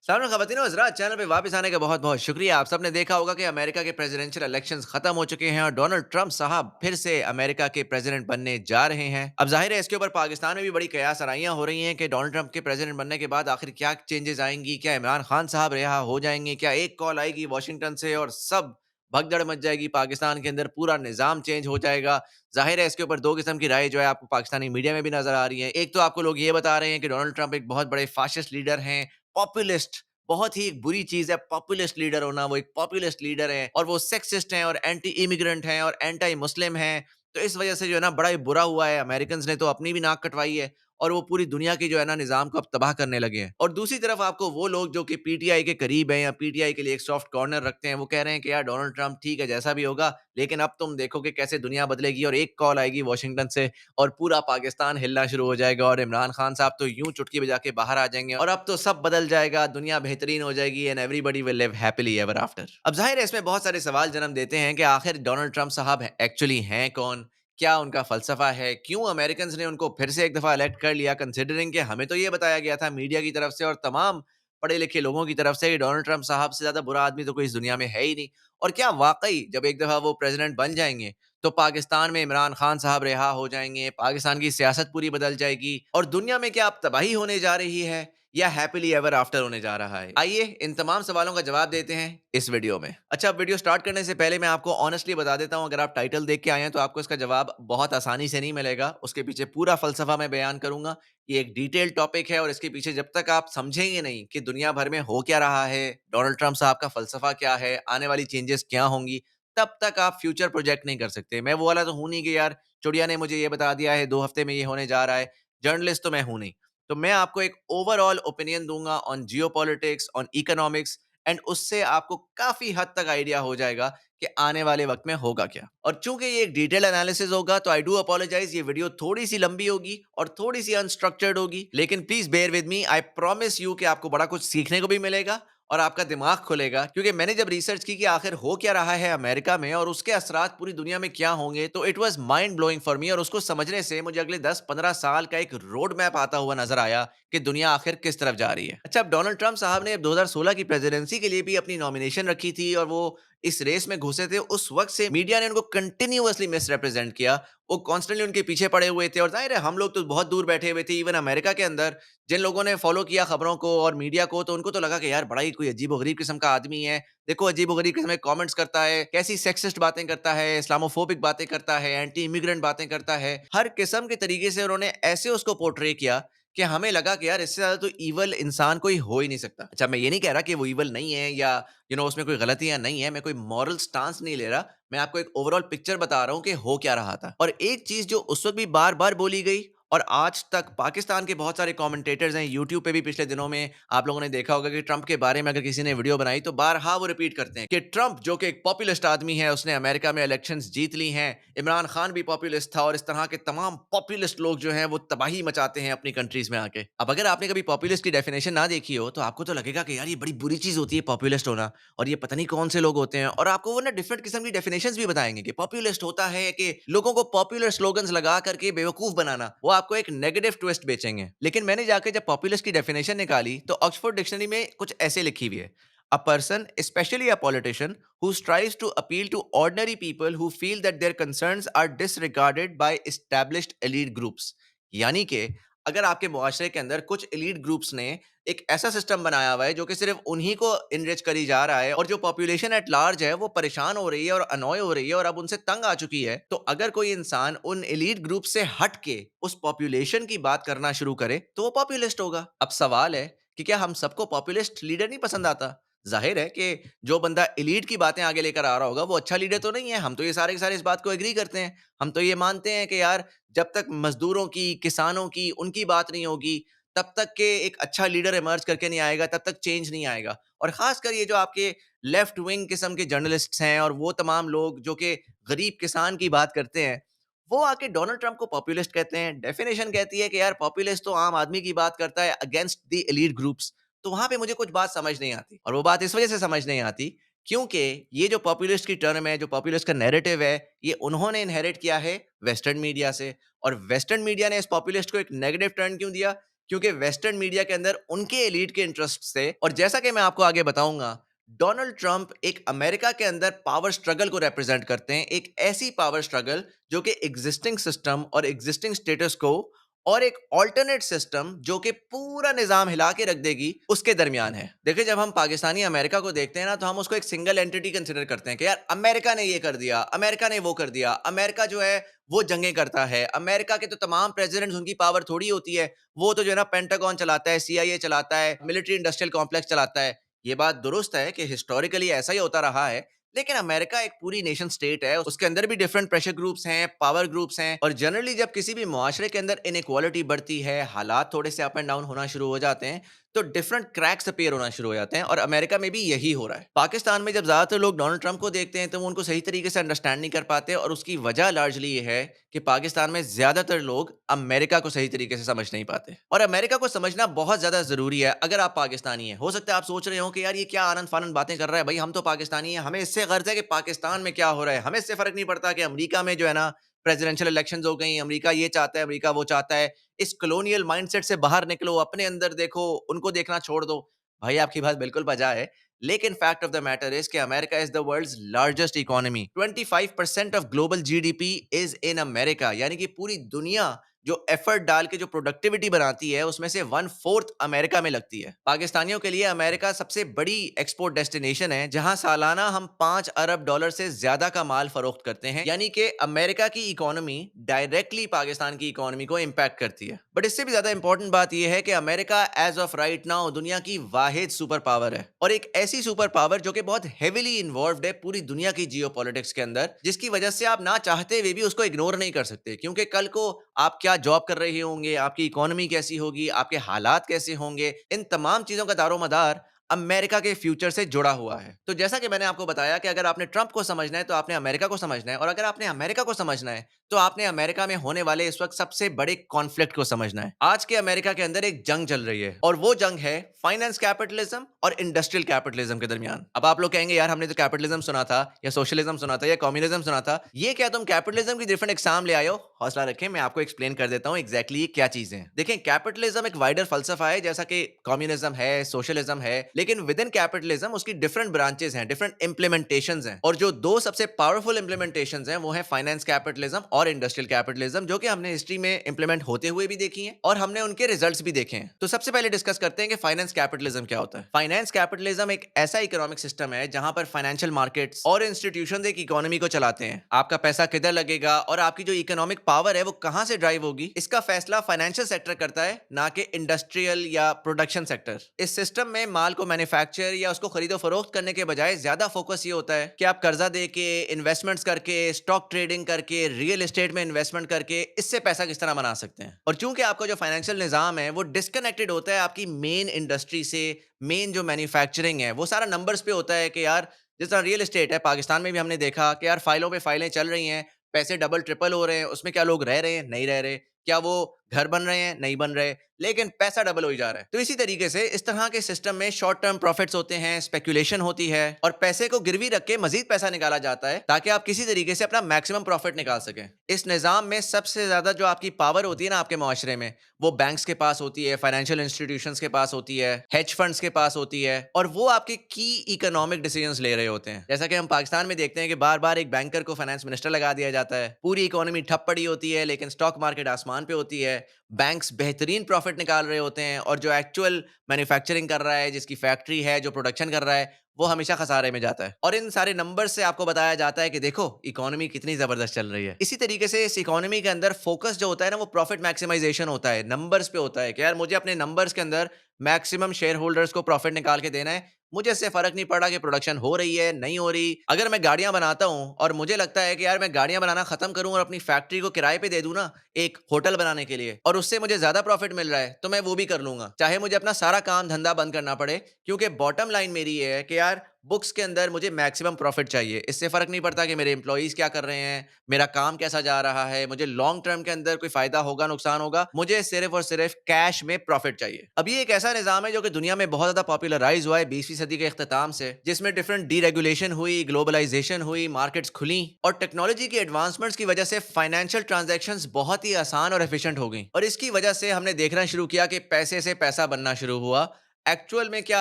सामने ख़वातीन और हज़रात, चैनल पे वापस आने का बहुत-बहुत शुक्रिया। आप सबने देखा होगा कि अमेरिका के प्रेसिडेंशियल इलेक्शंस ख़त्म हो चुके हैं और डोनाल्ड ट्रंप साहब फिर से अमेरिका के प्रेसिडेंट बनने जा रहे हैं। अब ज़ाहिर है इसके ऊपर पाकिस्तान में भी बड़ी कयास-आराइयाँ हो रही हैं कि डोनाल्ड ट्रंप के प्रेसिडेंट बनने के बाद आखिर क्या चेंजेज़ आएँगी? क्या इमरान खान साहब रिहा हो जाएँगे? क्या एक कॉल आएगी वाशिंगटन से और सब भगदड़ मच जाएगी पाकिस्तान के अंदर, पूरा निज़ाम चेंज हो जाएगा? ज़ाहिर है इसके ऊपर 2 किस्म की राय जो है आपको पाकिस्तानी मीडिया में भी नज़र आ रही है। एक तो आपको लोग ये बता रहे हैं कि डोनाल्ड ट्रंप एक बहुत बड़े फ़ाशिस्ट लीडर हैं, पॉपुलिस्ट, बहुत ही एक बुरी चीज़ है पॉपुलिस्ट लीडर होना, वो एक पॉपुलिस्ट लीडर है और वो सेक्सिस्ट हैं और एंटी इमिग्रेंट हैं और एंटी मुस्लिम हैं। तो इस वजह से जो है ना बड़ा ही बुरा हुआ है, अमेरिकन्स ने तो अपनी भी नाक कटवाई है और वो पूरी दुनिया की जो है ना निज़ाम को अब तबाह करने लगे हैं। और दूसरी तरफ आपको वो लोग जो कि पीटीआई के करीब हैं या पीटीआई के लिए एक सॉफ्ट कॉर्नर रखते हैं, वो कह रहे हैं कि यार डोनाल्ड ट्रंप ठीक है जैसा भी होगा, लेकिन अब तुम देखोगे कैसे दुनिया बदलेगी और एक कॉल आएगी वाशिंगटन से और पूरा पाकिस्तान हिलना शुरू हो जाएगा और इमरान खान साहब तो यूँ चुटकी बजा के बाहर आ जाएँगे और अब तो सब बदल जाएगा, दुनिया बेहतरीन हो जाएगी and everybody will live happily ever after. अब ज़ाहिर है इसमें बहुत सारे सवाल जन्म देते हैं कि आखिर डोनाल्ड ट्रंप साहब एक्चुअली हैं कौन? क्या उनका फ़लसफ़ा है? क्यों अमेरिकन्स ने उनको फिर से एक दफ़ा इलेक्ट कर लिया कंसिडरिंग कि हमें तो ये बताया गया था मीडिया की तरफ से और तमाम पढ़े-लिखे लोगों की तरफ से कि डोनाल्ड ट्रंप साहब से ज़्यादा बुरा आदमी तो कोई इस दुनिया में है ही नहीं। और क्या वाक़ई जब एक दफ़ा वो प्रेज़िडेंट बन जाएँगे तो पाकिस्तान में इमरान खान साहब रिहा हो जाएँगे, पाकिस्तान की सियासत पूरी बदल जाएगी और दुनिया में क्या अब तबाही होने जा रही है या हैपीली एवर आफ्टर होने जा रहा है? आइए इन तमाम सवालों का जवाब देते हैं इस वीडियो में। अच्छा, अब वीडियो स्टार्ट करने से पहले मैं आपको ऑनेस्टली बता देता हूँ, अगर आप टाइटल देख के आए हैं तो आपको इसका जवाब बहुत आसानी से नहीं मिलेगा। उसके पीछे पूरा फ़लसफ़ा मैं बयान करूँगा। ये एक डिटेल्ड टॉपिक है और इसके पीछे जब तक आप समझेंगे नहीं कि दुनिया भर में हो क्या रहा है, डोनाल्ड ट्रंप साहब का फ़लसफ़ा क्या है, आने वाली चेंजेज़ क्या होंगी, तब तक आप फ्यूचर प्रोजेक्ट नहीं कर सकते। मैं वो वाला तो हूँ नहीं कि यार चिड़िया ने मुझे ये बता दिया है 2 हफ्ते में ये होने जा रहा है। जर्नलिस्ट तो मैं हूँ नहीं। तो मैं आपको एक ओवरऑल ओपिनियन दूँगा on geopolitics, on economics and उससे आपको काफ़ी हद तक आइडिया हो जाएगा कि आने वाले वक़्त में होगा क्या। और चूँकि ये एक डिटेल एनालिसिस होगा तो आई डू अपोलोजाइज़, ये वीडियो थोड़ी-सी लंबी होगी और थोड़ी-सी अनस्ट्रक्चर्ड होगी। लेकिन please bear with me, I promise you कि आपको बड़ा कुछ सीखने को भी मिलेगा और आपका दिमाग खुलेगा, क्योंकि मैंने जब रिसर्च की कि आखिर हो क्या रहा है अमेरिका में और उसके असरात पूरी दुनिया में क्या होंगे, तो it was mind blowing for me और उसको समझने से मुझे अगले 10-15 साल का एक रोड मैप आता हुआ नज़र आया कि दुनिया आखिर किस तरफ जा रही है। अच्छा, अब डोनाल्ड ट्रंप साहब ने 2016 की प्रेसिडेंसी के लिए भी अपनी नॉमिनेशन रखी थी और वो इस रेस में घुसे थे, उस वक़्त से मीडिया ने उनको कंटीन्यूअसली मिसरिप्रेज़ेंट किया। वो कॉन्स्टेंटली उनके पीछे पड़े हुए थे और ज़ाहिर है हम लोग तो बहुत दूर बैठे हुए थे। इवन अमेरिका के अंदर जिन लोगों ने फ़ॉलो किया खबरों को और मीडिया को, तो उनको तो लगा कि यार बड़ा ही कोई अजीब-ओ-गरीब किस्म का आदमी है। देखो अजीब-ओ-गरीब किस्म के कमेंट्स करता है, कैसी सेक्सिस्ट बातें करता है, इस्लामोफोबिक बातें करता है, एंटी इमिग्रेंट बातें करता है। हर किस्म के तरीके से उन्होंने ऐसे उसको पोर्ट्रे किया कि हमें लगा कि यार इससे ज़्यादा तो ईविल इंसान कोई हो ही नहीं सकता। अच्छा, मैं ये नहीं कह रहा कि वो ईविल नहीं है या उसमें कोई गलतियाँ नहीं है, मैं कोई मॉरल स्टांस नहीं ले रहा। मैं आपको एक ओवरऑल पिक्चर बता रहा हूँ कि हो क्या रहा था। और एक चीज़ जो उस वक़्त भी बार-बार बोली गई और आज तक पाकिस्तान के बहुत सारे कमेंटेटर्स हैं, यूट्यूब पे भी पिछले दिनों में आप लोगों ने देखा होगा कि ट्रंप के बारे में अगर किसी ने वीडियो बनाई तो बारहा वो रिपीट करते हैं कि ट्रंप जो कि एक पॉपुलिस्ट आदमी है, उसने अमेरिका में इलेक्शंस जीत ली हैं। इमरान खान भी पॉपुलिस्ट था और इस तरह के तमाम पॉपुलिस्ट लोग जो हैं वो तबाही मचाते हैं अपनी कंट्रीज़ में आके। अब अगर आपने कभी पॉपुलिस्ट की डेफिनिशन ना देखी हो तो आपको तो लगेगा कि यार ये बड़ी बुरी चीज़ होती है पॉपुलिस्ट होना और ये पता नहीं कौन से लोग होते हैं और आपको वो ना डिफरेंट किस्म की डेफिनेशंस भी बताएँगे कि पॉपुलिस्ट होता है कि लोगों को पॉपुलर स्लोगन्स लगा करके बेवकूफ बनाना। वो आपको एक नेगेटिव ट्विस्ट बेचेंगे। लेकिन मैंने जाके जब पॉपुलिस्ट की डेफिनेशन निकाली तो ऑक्सफोर्ड डिक्शनरी में कुछ ऐसे लिखी हुई है, a person specially a politician who strives to appeal to ordinary people who feel that their concerns are disregarded by established elite groups। यानी कि अगर आपके मुआशरे के अंदर कुछ एलीट ग्रुप्स ने एक ऐसा सिस्टम बनाया हुआ है जो कि सिर्फ उन्हीं को इनरिच करी जा रहा है और जो पॉपुलेशन एट लार्ज है वो परेशान हो रही है और अनॉय हो रही है और अब उनसे तंग आ चुकी है, तो अगर कोई इंसान उन एलीट ग्रुप से हट के उस पॉपुलेशन की बात करना शुरू करे तो वो पॉपुलिस्ट होगा। अब सवाल है कि क्या हम सबको पॉपुलिस्ट लीडर नहीं पसंद आता? जाहिर है कि जो बंदा एलीट की बातें आगे लेकर आ रहा होगा वो अच्छा लीडर तो नहीं है। हम तो ये सारे के सारे इस बात को एग्री करते हैं। हम तो ये मानते हैं कि यार जब तक मजदूरों की, किसानों की, उनकी बात नहीं होगी, तब तक के एक अच्छा लीडर इमर्ज करके नहीं आएगा, तब तक चेंज नहीं आएगा। और ख़ासकर ये जो आपके लेफ्ट विंग किस्म के जर्नलिस्ट्स हैं और वो तमाम लोग जो कि गरीब किसान की बात करते हैं, वो आके डोनाल्ड ट्रंप को पॉपुलिस्ट कहते हैं। डेफिनेशन कहती है कि यार पॉपुलिस्ट तो आम आदमी की बात करता है अगेंस्ट द एलीट ग्रुप्स। तो वहाँ पे मुझे कुछ बात समझ नहीं आती और वो बात इस वज़ह से समझ नहीं आती क्योंकि ये जो पॉपुलिस्ट की टर्म है, जो पॉपुलिस्ट का नैरेटिव है, ये उन्होंने इनहेरिट किया है वेस्टर्न मीडिया से और वेस्टर्न मीडिया ने इस पॉपुलिस्ट को एक नेगेटिव टर्न क्यों दिया? क्योंकि वेस्टर्न मीडिया के अंदर उनके एलीट के इंटरेस्ट थे। और जैसा कि मैं आपको आगे बताऊंगा, डोनाल्ड ट्रंप एक अमेरिका के अंदर पावर स्ट्रगल को रिप्रेजेंट करते हैं, एक ऐसी पावर स्ट्रगल जो कि एग्जिस्टिंग सिस्टम और एग्जिस्टिंग स्टेटस को और एक ऑल्टरनेट सिस्टम जो कि पूरा निजाम हिला के रख देगी, उसके दरमियान है। देखिए, जब हम पाकिस्तानी अमेरिका को देखते हैं ना, तो हम उसको एक सिंगल एंटिटी कंसिडर करते हैं कि यार अमेरिका ने ये कर दिया, अमेरिका ने वो कर दिया, अमेरिका जो है वो जंगें करता है, अमेरिका के तो तमाम प्रेसिडेंट्स, उनकी पावर थोड़ी होती है, वो तो जो है ना पेंटागन चलाता है, सीआईए चलाता है, मिलिट्री इंडस्ट्रियल कॉम्प्लेक्स चलाता है। ये बात दुरुस्त है कि हिस्टोरिकली ऐसा ही होता रहा है, लेकिन अमेरिका एक पूरी नेशन स्टेट है, उसके अंदर भी डिफरेंट प्रेशर ग्रुप्स हैं, पावर ग्रुप्स हैं, और जनरली जब किसी भी मुआशरे के अंदर इनइक्वालिटी बढ़ती है, हालात थोड़े से अप एंड डाउन होना शुरू हो जाते हैं, तो डिफरेंट क्रैक्स अपीयर होना शुरू हो जाते हैं, और अमेरिका में भी यही हो रहा है। पाकिस्तान में जब ज्यादातर लोग डोनाल्ड ट्रंप को देखते हैं, तो वो उनको सही तरीके से अंडरस्टैंड नहीं कर पाते, और उसकी वजह लार्जली ये है कि पाकिस्तान में ज्यादातर लोग अमेरिका को सही तरीके से समझ नहीं पाते, और अमेरिका को समझना बहुत ज्यादा जरूरी है। अगर आप पाकिस्तानी हैं, हो सकता है आप सोच रहे हो कि यार ये क्या आनंद फानंद बातें कर रहा है, भाई हम तो पाकिस्तानी हैं, हमें इससे गर्ज है कि पाकिस्तान में क्या हो रहा है, हमें इससे फर्क नहीं पड़ता कि अमेरिका में जो है ना प्रेसिडेंशियल इलेक्शंस हो गई, अमेरिका ये चाहता है, अमेरिका वो चाहता है। इस कॉलोनियल माइंडसेट से बाहर निकलो, अपने अंदर देखो, उनको देखना छोड़ दो। भाई आपकी बात बिल्कुल बजा है, लेकिन fact of the matter is कि America is the world's largest economy. 25% of global GDP is in America, यानी कि पूरी दुनिया जो एफर्ट डाल के जो प्रोडक्टिविटी बनाती है, उसमें से 1/4 अमेरिका में लगती है। पाकिस्तानियों के लिए अमेरिका सबसे बड़ी एक्सपोर्ट डेस्टिनेशन है, जहां सालाना हम $5 अरब से ज्यादा का माल फरोख्त करते हैं, यानी कि अमेरिका की इकोनॉमी डायरेक्टली पाकिस्तान की इकोनॉमी को इंपैक्ट करती है। बट इससे भी ज्यादा इंपॉर्टेंट बात यह है कि America as of right now दुनिया की वाहिद सुपर पावर है, और एक ऐसी सुपर पावर जो कि बहुत हेविली इन्वॉल्व्ड है पूरी दुनिया की जियो पॉलिटिक्स के अंदर, जिसकी वजह से आप ना चाहते हुए भी उसको इग्नोर नहीं कर सकते, क्योंकि कल को आप क्या जॉब कर रहे होंगे, आपकी इकोनॉमी कैसी होगी, आपके हालात कैसे होंगे, इन तमाम चीजों का दारोमदार अमेरिका के फ्यूचर से जुड़ा हुआ है। तो जैसा कि मैंने आपको बताया कि अगर आपने ट्रंप को समझना है, तो आपने अमेरिका को समझना है, और अगर आपने अमेरिका को समझना है, तो आपने अमेरिका में होने वाले इस वक्त सबसे बड़े कॉन्फ्लिक्ट को समझना है। आज के अमेरिका के अंदर एक जंग चल रही है, और वो जंग है फाइनेंस कैपिटलिज्म और इंडस्ट्रियल कैपिटलिज्म के दरमियान। अब आप लोग कहेंगे यार हमने तो कैपिटलिज्म सुना था, या सोशलिज्म सुना था, या कम्युनिज्म सुना था, ये क्या तुम कैपिटलिज्म की डिफरेंट एग्जाम ले आए हो? हौसला रखें, मैं आपको एक्सप्लेन कर देता हूं एग्जैक्टली ये क्या चीजें हैं। देखें, कैपिटलिज्म एक वाइडर फलसफा है, जैसा कि कम्युनिज्म है, सोशलिज्म है, लेकिन विद इन कैपिटलिज्म उसकी डिफरेंट ब्रांचेस हैं, डिफरेंट इंप्लीमेंटेशंस हैं, और जो दो सबसे पावरफुल इंप्लीमेंटेशंस हैं वो है फाइनेंस कैपिटलिज्म और इंडस्ट्रियल कैपिटलिज्म, जो कि हमने हिस्ट्री में इंप्लीमेंट होते हुए भी देखी हैं, और हमने उनके रिजल्ट्स भी देखे हैं। तो सबसे पहले डिस्कस करते हैं कि फाइनेंस कैपिटलिज्म क्या होता है। फाइनेंस कैपिटलिज्म एक ऐसा इकोनॉमिक सिस्टम है जहां पर फाइनेंशियल मार्केट्स और इंस्टीट्यूशंस एक इकोनॉमी को चलाते हैं। आपका पैसा किधर लगेगा और आपकी जो इकोनॉमिक पावर है वो कहां से ड्राइव होगी, इसका फैसला फाइनेंशियल सेक्टर करता है, ना कि इंडस्ट्रियल या प्रोडक्शन सेक्टर। इस सिस्टम में माल को मैन्युफैक्चर या उसको खरीदो फरोख्त करने के बजाय ज्यादा फोकस ये होता है कि आप कर्जा दे के, इन्वेस्टमेंट्स करके, स्टॉक ट्रेडिंग करके, रियल एस्टेट में इन्वेस्टमेंट करके इससे पैसा किस तरह बना सकते हैं। और चूंकि आपका जो फाइनेंशियल निजाम है वो डिस्कनेक्टेड होता है आपकी मेन इंडस्ट्री से, मेन जो मैन्युफैक्चरिंग है वो सारा नंबर्स पे होता है कि यार जिस तरह रियल एस्टेट है, पाकिस्तान में भी हमने देखा कि यार फाइलों पे फाइलें चल रही हैं, पैसे डबल ट्रिपल हो रहे हैं, उसमें क्या लोग रह रहे हैं, नहीं रह रहे, क्या वो घर बन रहे हैं, नहीं बन रहे, लेकिन पैसा डबल हो ही जा रहा है। तो इसी तरीके से इस तरह के सिस्टम में शॉर्ट टर्म प्रॉफिट्स होते हैं, स्पेकुलेशन होती है, और पैसे को गिरवी रख के मजीद पैसा निकाला जाता है ताकि आप किसी तरीके से अपना मैक्सिमम प्रॉफिट निकाल सकें। इस निजाम में सबसे ज्यादा जो आपकी पावर होती है ना आपके मुआशरे में, वो बैंक्स के पास होती है, फाइनेंशियल इंस्टीट्यूशंस के पास होती है, हेज फंड्स के पास होती है, और वो आपके की इकोनॉमिक डिसीजंस ले रहे होते हैं। जैसा कि हम पाकिस्तान में देखते हैं कि बार बार एक बैंकर को फाइनेंस मिनिस्टर लगा दिया जाता है, पूरी इकोनॉमी ठप पड़ी होती है, लेकिन स्टॉक मार्केट आसमान पे होती है, बैंक्स बेहतरीन प्रॉफिट निकाल रहे होते हैं, और जो एक्चुअल मैन्युफैक्चरिंग कर रहा है, जिसकी फैक्ट्री है, जो प्रोडक्शन कर रहा है, वो हमेशा खसारे में जाता है। और इन सारे नंबर से आपको बताया जाता है कि देखो इकोनॉमी कितनी जबरदस्त चल रही है। इसी तरीके से इस इकोनॉमी के अंदर फोकस जो होता है ना, वो प्रॉफिट मैक्सिमाइजेशन होता है, नंबर्स पे होता है कि यार मुझे अपने नंबर्स के अंदर मैक्सिमम शेयर होल्डर्स को प्रॉफिट निकाल के देना है। मुझे इससे फर्क नहीं पड़ा कि प्रोडक्शन हो रही है, नहीं हो रही। अगर मैं गाड़ियां बनाता हूं और मुझे लगता है कि यार मैं गाड़ियां बनाना खत्म करूं और अपनी फैक्ट्री को किराए पे दे दूं ना, एक होटल बनाने के लिए, और उससे मुझे ज्यादा प्रॉफिट मिल रहा है, तो मैं वो भी कर लूंगा, चाहे मुझे अपना सारा काम धंधा बंद करना पड़े, क्योंकि बॉटम लाइन मेरी ये है कि यार बुक्स के अंदर मुझे मैक्सिमम प्रॉफिट चाहिए। इससे फ़र्क नहीं पड़ता कि मेरे एम्प्लॉइज़ क्या कर रहे हैं, मेरा काम कैसा जा रहा है, मुझे लॉन्ग टर्म के अंदर कोई फ़ायदा होगा, नुकसान होगा, मुझे सिर्फ़ और सिर्फ़ कैश में प्रॉफिट चाहिए। अब ये एक ऐसा निज़ाम है जो कि दुनिया में बहुत ज़्यादा पॉपुलराइज़ हुआ है 20वीं सदी के इख्तिताम से, जिसमें डिफरेंट डीरेगुलेशन हुई, ग्लोबलाइज़ेशन हुई, मार्केट्स खुली और टेक्नोलॉजी की एडवांसमेंट्स की वजह से फाइनेंशियल ट्रांज़ैक्शंस बहुत ही आसान और एफ़िशिएंट हो गई। और इसकी वजह से हमने देखना शुरू किया कि पैसे से पैसा बनना शुरू हुआ। एक्चुअल में क्या